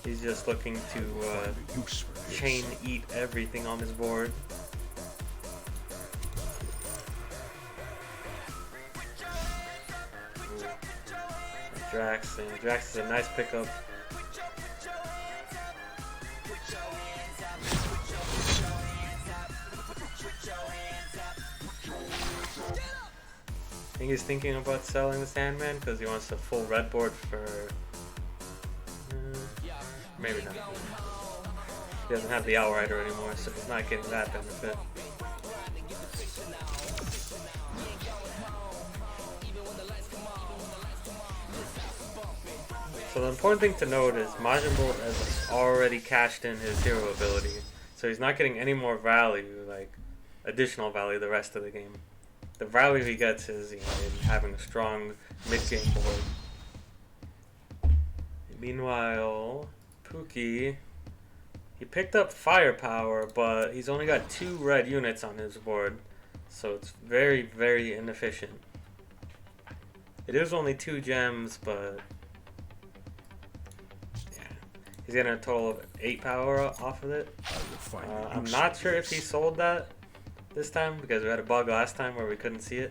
He's just looking to chain eat everything on his board. Drax, and Drax is a nice pickup. I think he's thinking about selling the Sandman because he wants a full red board for... maybe not. He doesn't have the Outrider anymore, so he's not getting that benefit. So the important thing to note is Majin Bolt has already cashed in his hero ability, so he's not getting any more value, like additional value the rest of the game. The value he gets is, you know, in having a strong mid-game board. Meanwhile, Pookie, he picked up firepower, but he's only got 2 red units on his board, so it's very, very inefficient. It is only 2 gems, but yeah, he's getting a total of 8 power off of it. I'm not sure if he sold that this time because we had a bug last time where we couldn't see it.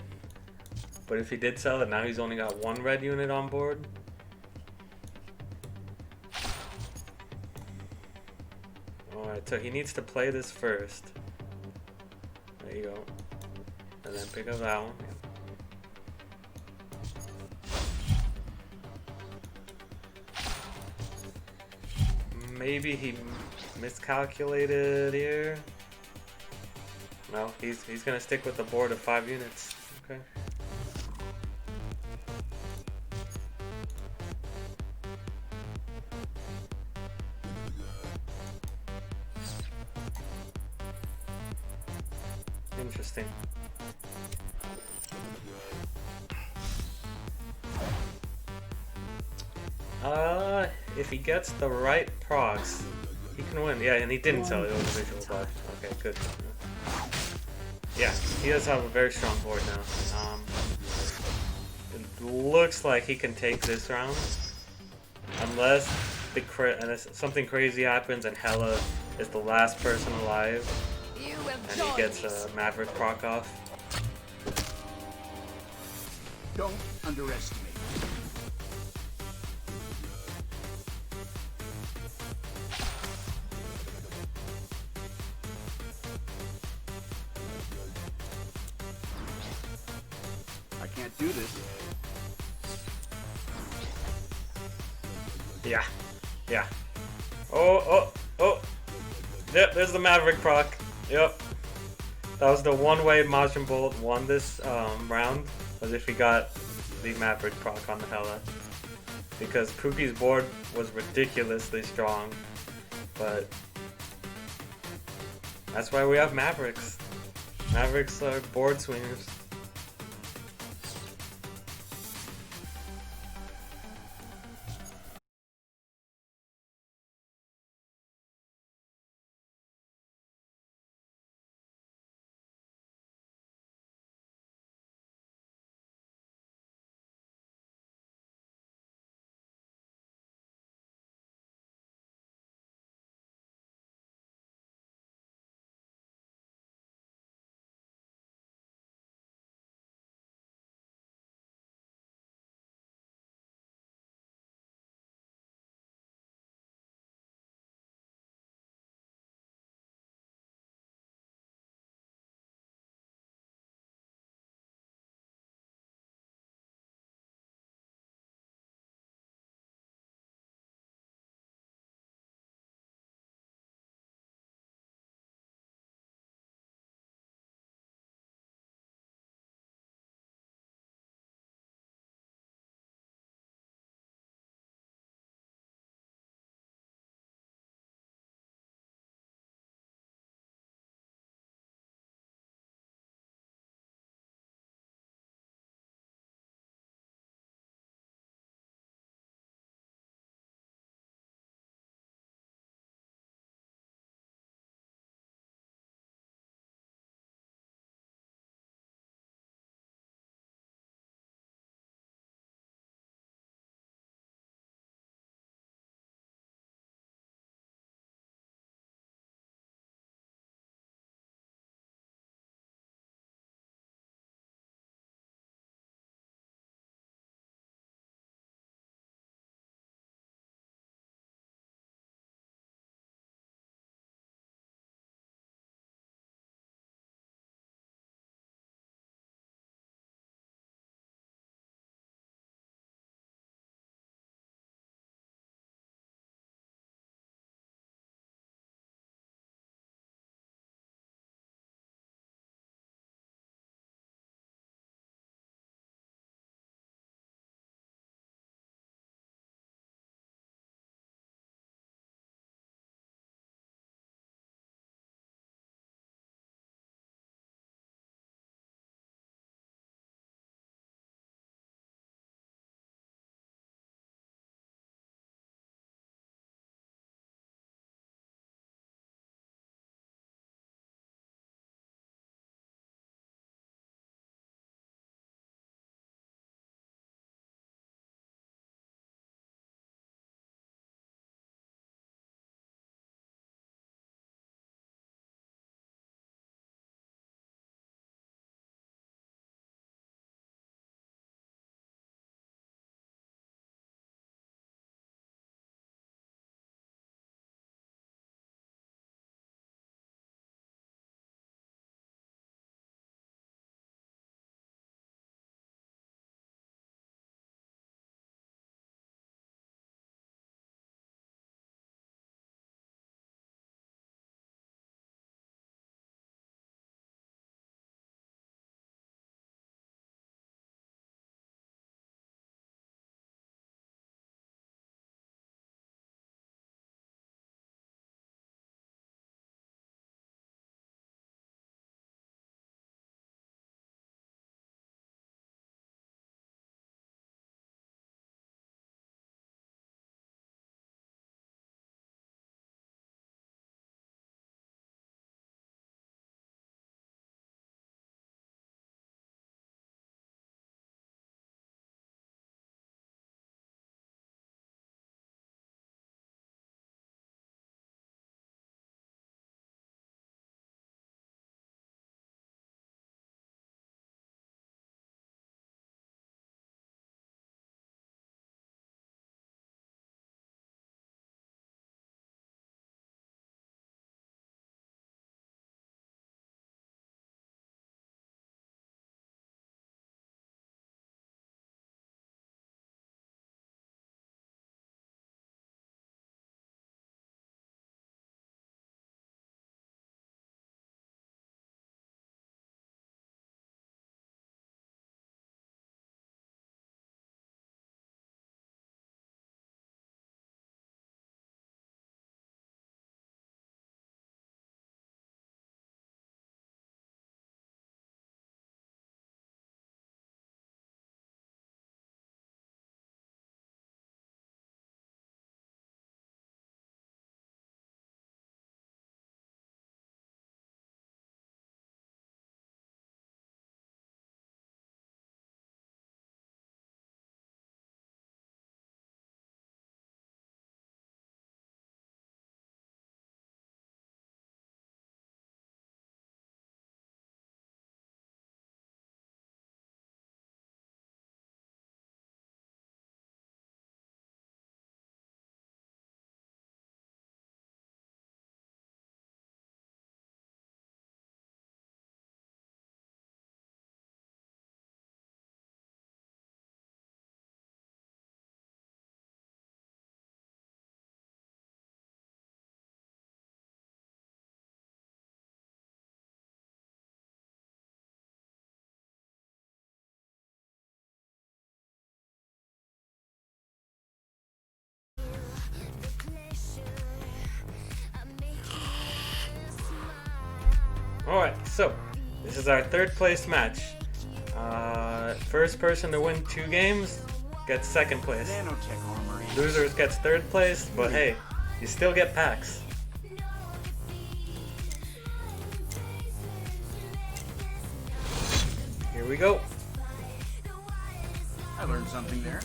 But if he did sell it, now he's only got 1 red unit on board. Alright, so he needs to play this first. There you go. And then pick up that one. Maybe he miscalculated here. No, he's gonna stick with the board of 5 units. Okay. Interesting. If he gets the right procs, he can win. Yeah, and he didn't sell it. It was a visual bug. Okay, good. Yeah, he does have a very strong board now. It looks like he can take this round. unless something crazy happens and Hela is the last person alive, You will and join he gets me. a Maverick proc off. Don't underestimate. I can't do this. Yeah, yeah. Oh. Yep, there's the Maverick proc. Yep. That was the one way Majin Bolt won this round, was if he got the Maverick proc on the Hela. Because Pookie's board was ridiculously strong, but that's why we have Mavericks. Mavericks are board swingers. Alright, so this is our third place match. First person to win 2 games gets second place. Nanotech armory. Losers gets third place, but hey, you still get packs. Here we go. I learned something there.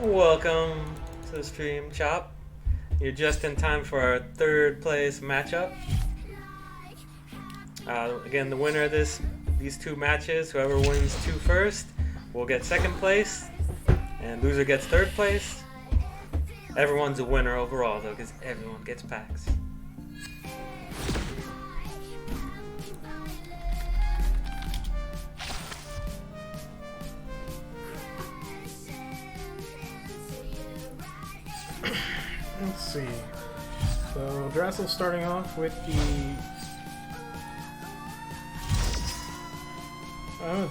Welcome to the stream, Chop. You're just in time for our third place matchup. Again, the winner of these 2 matches, whoever wins 2 first, will get second place, and loser gets third place. Everyone's a winner overall, though, because everyone gets packs. Let's see. So Drassel's starting off with the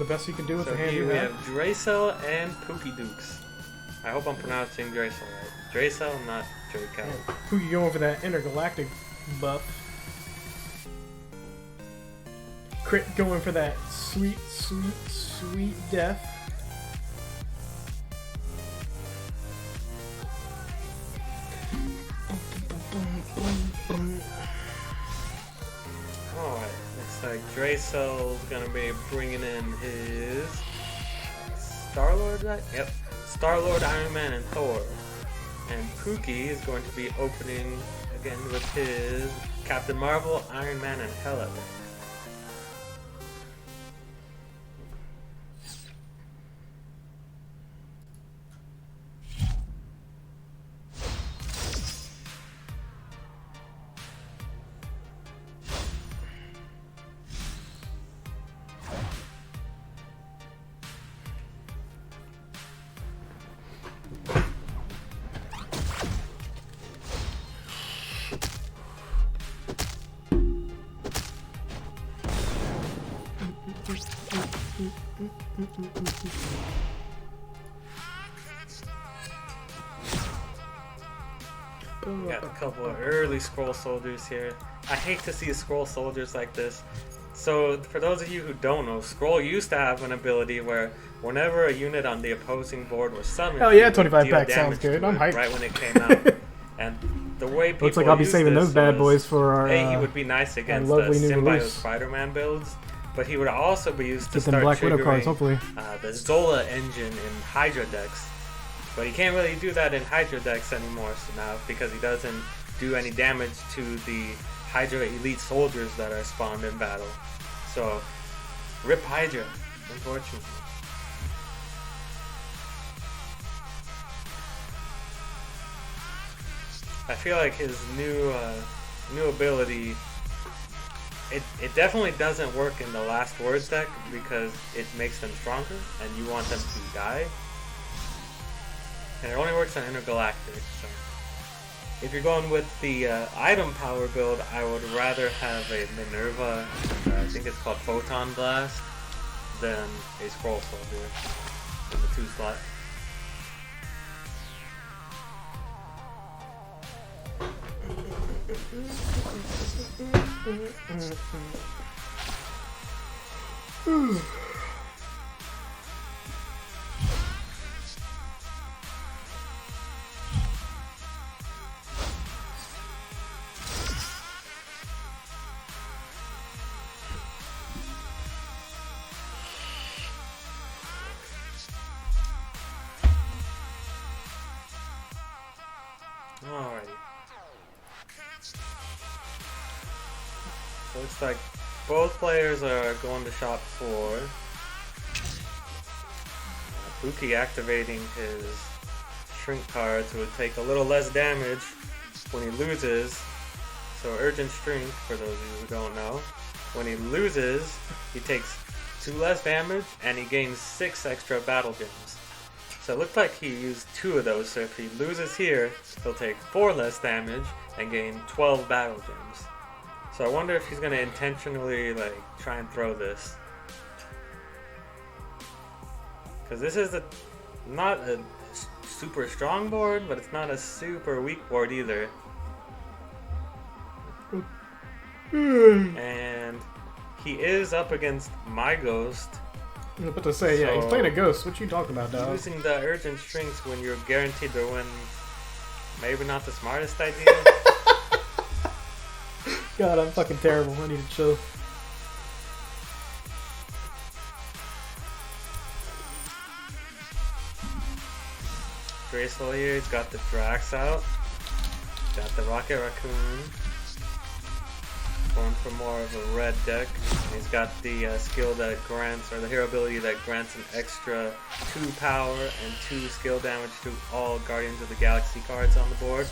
best you can do with So the hand here you we have. have Dracel and Pookie Dukes. I hope I'm pronouncing Dracel right. Dracel, not Draco. Pookie going for that intergalactic buff. Crit going for that sweet, sweet, sweet death. Alright, looks like Dracel's gonna be bringing in his Star-Lord, right? Yep. Star-Lord, Iron Man, and Thor. And Pookie is going to be opening again with his Captain Marvel, Iron Man, and Hela. Got a couple of early Scroll Soldiers here. I hate to see Scroll Soldiers like this. So, for those of you who don't know, Scroll used to have an ability where whenever a unit on the opposing board was summoned, Hell yeah, it would 25 deal pack sounds damage to good. I'm it hyped. right when it came out. And the way people Looks like I'll be used saving this those bad was, boys for our, A, he would be nice against the lovely new Symbiote release. Spider-Man builds, but he would also be used to Get them start Black Widow triggering cards, hopefully. the Zola engine in Hydra decks. But he can't really do that in Hydra decks anymore so now because he doesn't do any damage to the Hydra elite soldiers that are spawned in battle. So, rip Hydra, unfortunately. I feel like his new ability, it definitely doesn't work in the Last Words deck because it makes them stronger and you want them to die. And it only works on Intergalactic, so. If you're going with the item power build, I would rather have a Minerva, I think it's called Photon Blast, than a Scroll Soldier in the 2 slot. Alrighty. So looks like both players are going to shop for Pookie activating his shrink card, so it would take a little less damage when he loses. So urgent shrink, for those of you who don't know, when he loses, he takes 2 less damage and he gains 6 extra battle gems. So it looked like he used 2 of those, so if he loses here, he'll take 4 less damage and gain 12 battle gems. So I wonder if he's going to intentionally try and throw this. Because this is not a super strong board, but it's not a super weak board either. And he is up against my ghost. I'm about to say, yeah, he's So- playing a ghost. What you talking about, dog? Using the urgent strength when you're guaranteed to win, maybe not the smartest idea. God, I'm fucking terrible. I need to chill. Graceful here, he's got the Drax out. Got the Rocket Raccoon. Going for more of a red deck. He's got the skill that grants, or the hero ability that grants an extra 2 power and 2 skill damage to all Guardians of the Galaxy cards on the board.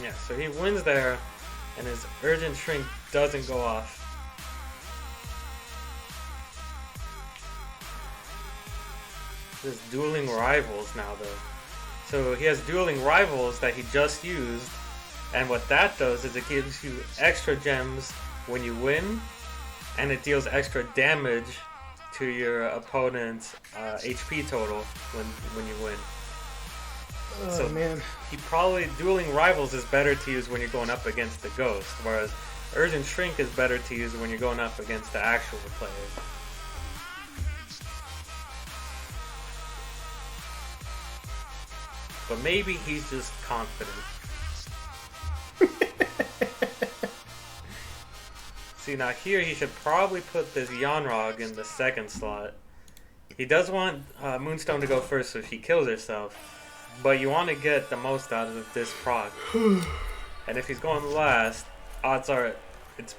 Yeah, so he wins there, and his Urgent Shrink doesn't go off. There's Dueling Rivals now, though. So he has Dueling Rivals that he just used, and what that does is it gives you extra gems when you win, and it deals extra damage to your opponent's HP total when you win. Oh, So man. he probably Dueling Rivals is better to use when you're going up against the ghost, whereas Urgent Shrink is better to use when you're going up against the actual player. But maybe he's just confident. See, now here he should probably put this Yanrog in the second slot. He does want Moonstone to go first so she kills herself. But you want to get the most out of this proc. And if he's going last, odds are it's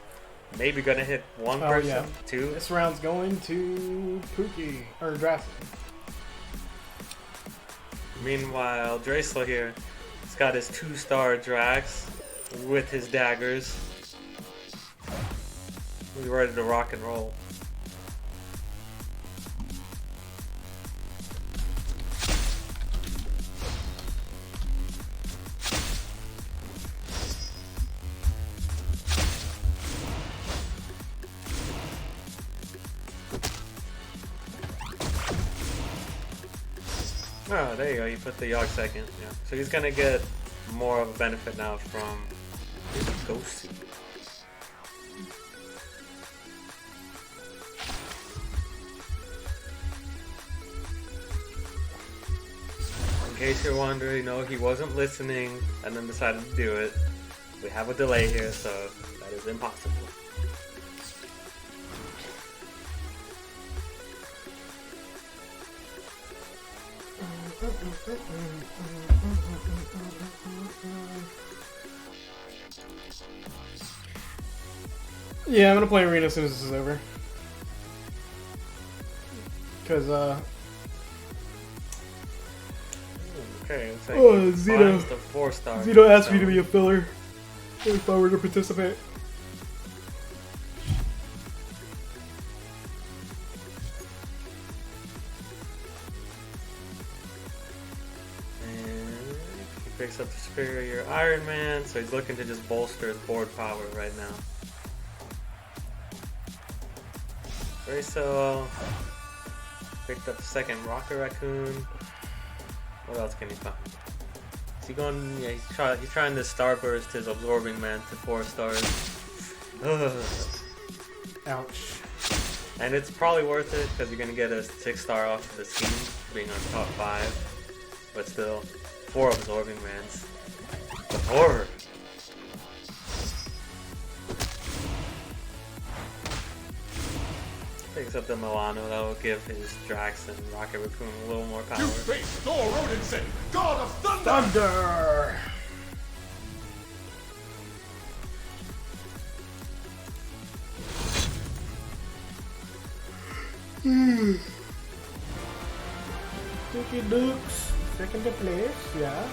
maybe going to hit one Oh, person, yeah. 2. This round's going to Pookie, or Drassen. Meanwhile, Dracel here, he's got his 2-star Drax with his daggers. He's ready to rock and roll. Oh, there you go. You put the Yogg second. Yeah. So he's gonna get more of a benefit now from his Ghost Suit. In case you're wondering, no, he wasn't listening and then decided to do it. We have a delay here, so that is impossible. Yeah, I'm gonna play Arena as soon as this is over. Because, Okay, looks like Oh, he Zito. finds the 4-star. Zito asked me to be a filler if I were to participate. And he picks up the Superior Iron Man, so he's looking to just bolster his board power right now. Gracel picked up the second Rocket Raccoon. What else can he find? Is he going? Yeah, he's trying to Starburst his Absorbing Man to 4 stars. Ugh. Ouch. And it's probably worth it because you're gonna get a 6-star off of the scheme being on top 5. But still, 4 Absorbing Mans. The horror. Picks up the Milano, that will give his Drax and Rocket Raccoon a little more power. You face Thor Odinson, God of Thunder! Thunder! Cookie Dukes. Second to place, yeah.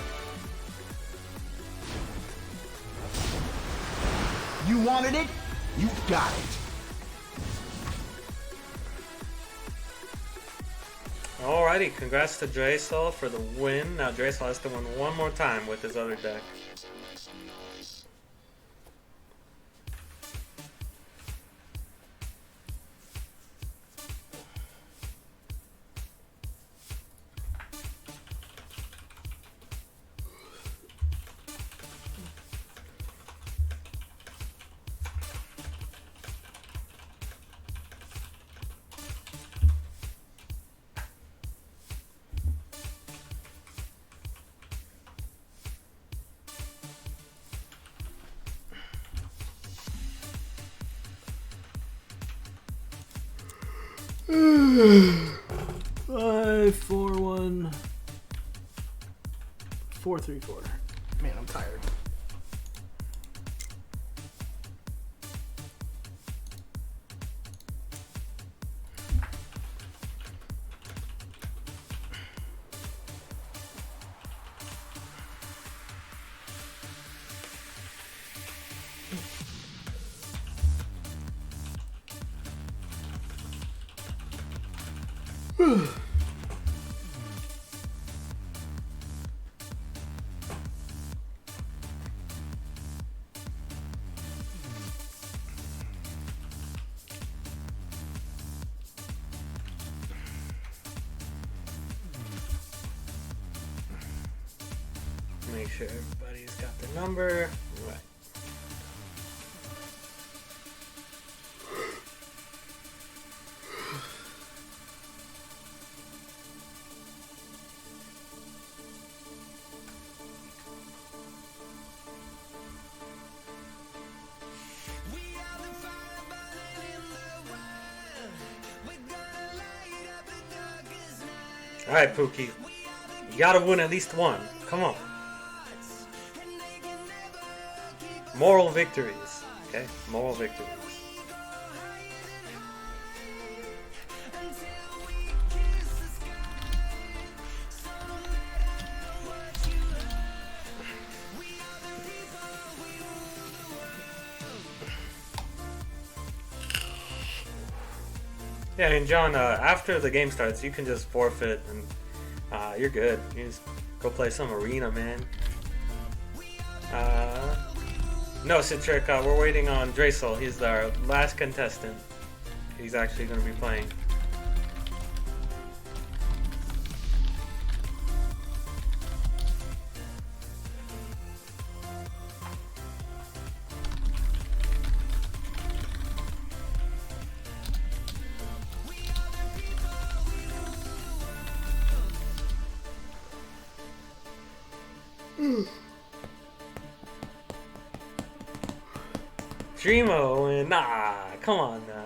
You wanted it? You got it. Alrighty, congrats to Draysol for the win. Now Draysol has to win one more time with his other deck. Five, 4, 1, 4, 3, 4. Man, I'm tired. Make sure everybody's got their number. Right. Alright, Pookie. You gotta win at least one. Come on. Moral victories. Okay? Moral victories. Yeah, and John, after the game starts, you can just forfeit and you're good. You just go play some arena, man. No, Citric, we're waiting on Draysol. He's our last contestant. He's actually going to be playing. Dreamo and come on now.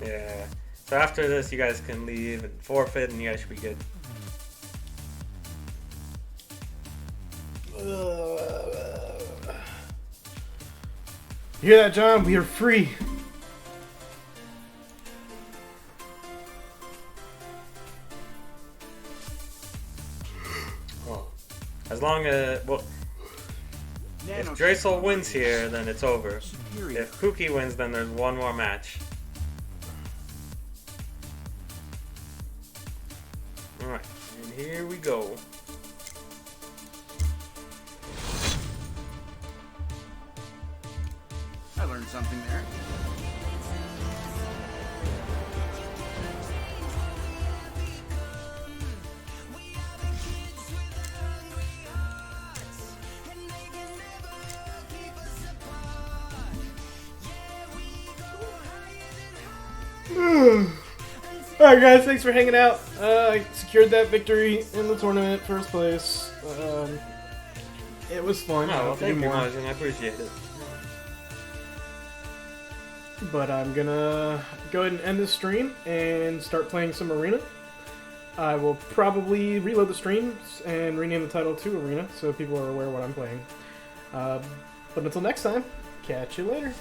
Yeah. So after this, you guys can leave and forfeit, and you guys should be good. You hear that, John? We are free. As long as, well, if Draysol wins here, then it's over. If Pookie wins, then there's one more match. Alright, and here we go. I learned something there. Alright guys, thanks for hanging out. I secured that victory in the tournament, first place. It was fun. Oh, well, thank you, Margin. I appreciate it. But I'm gonna go ahead and end this stream and start playing some Arena. I will probably reload the streams and rename the title to Arena so people are aware of what I'm playing. But until next time, catch you later.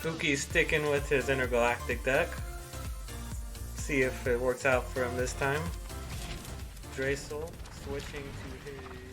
Fuki's sticking with his intergalactic deck. See if it works out for him this time. Draysel switching to his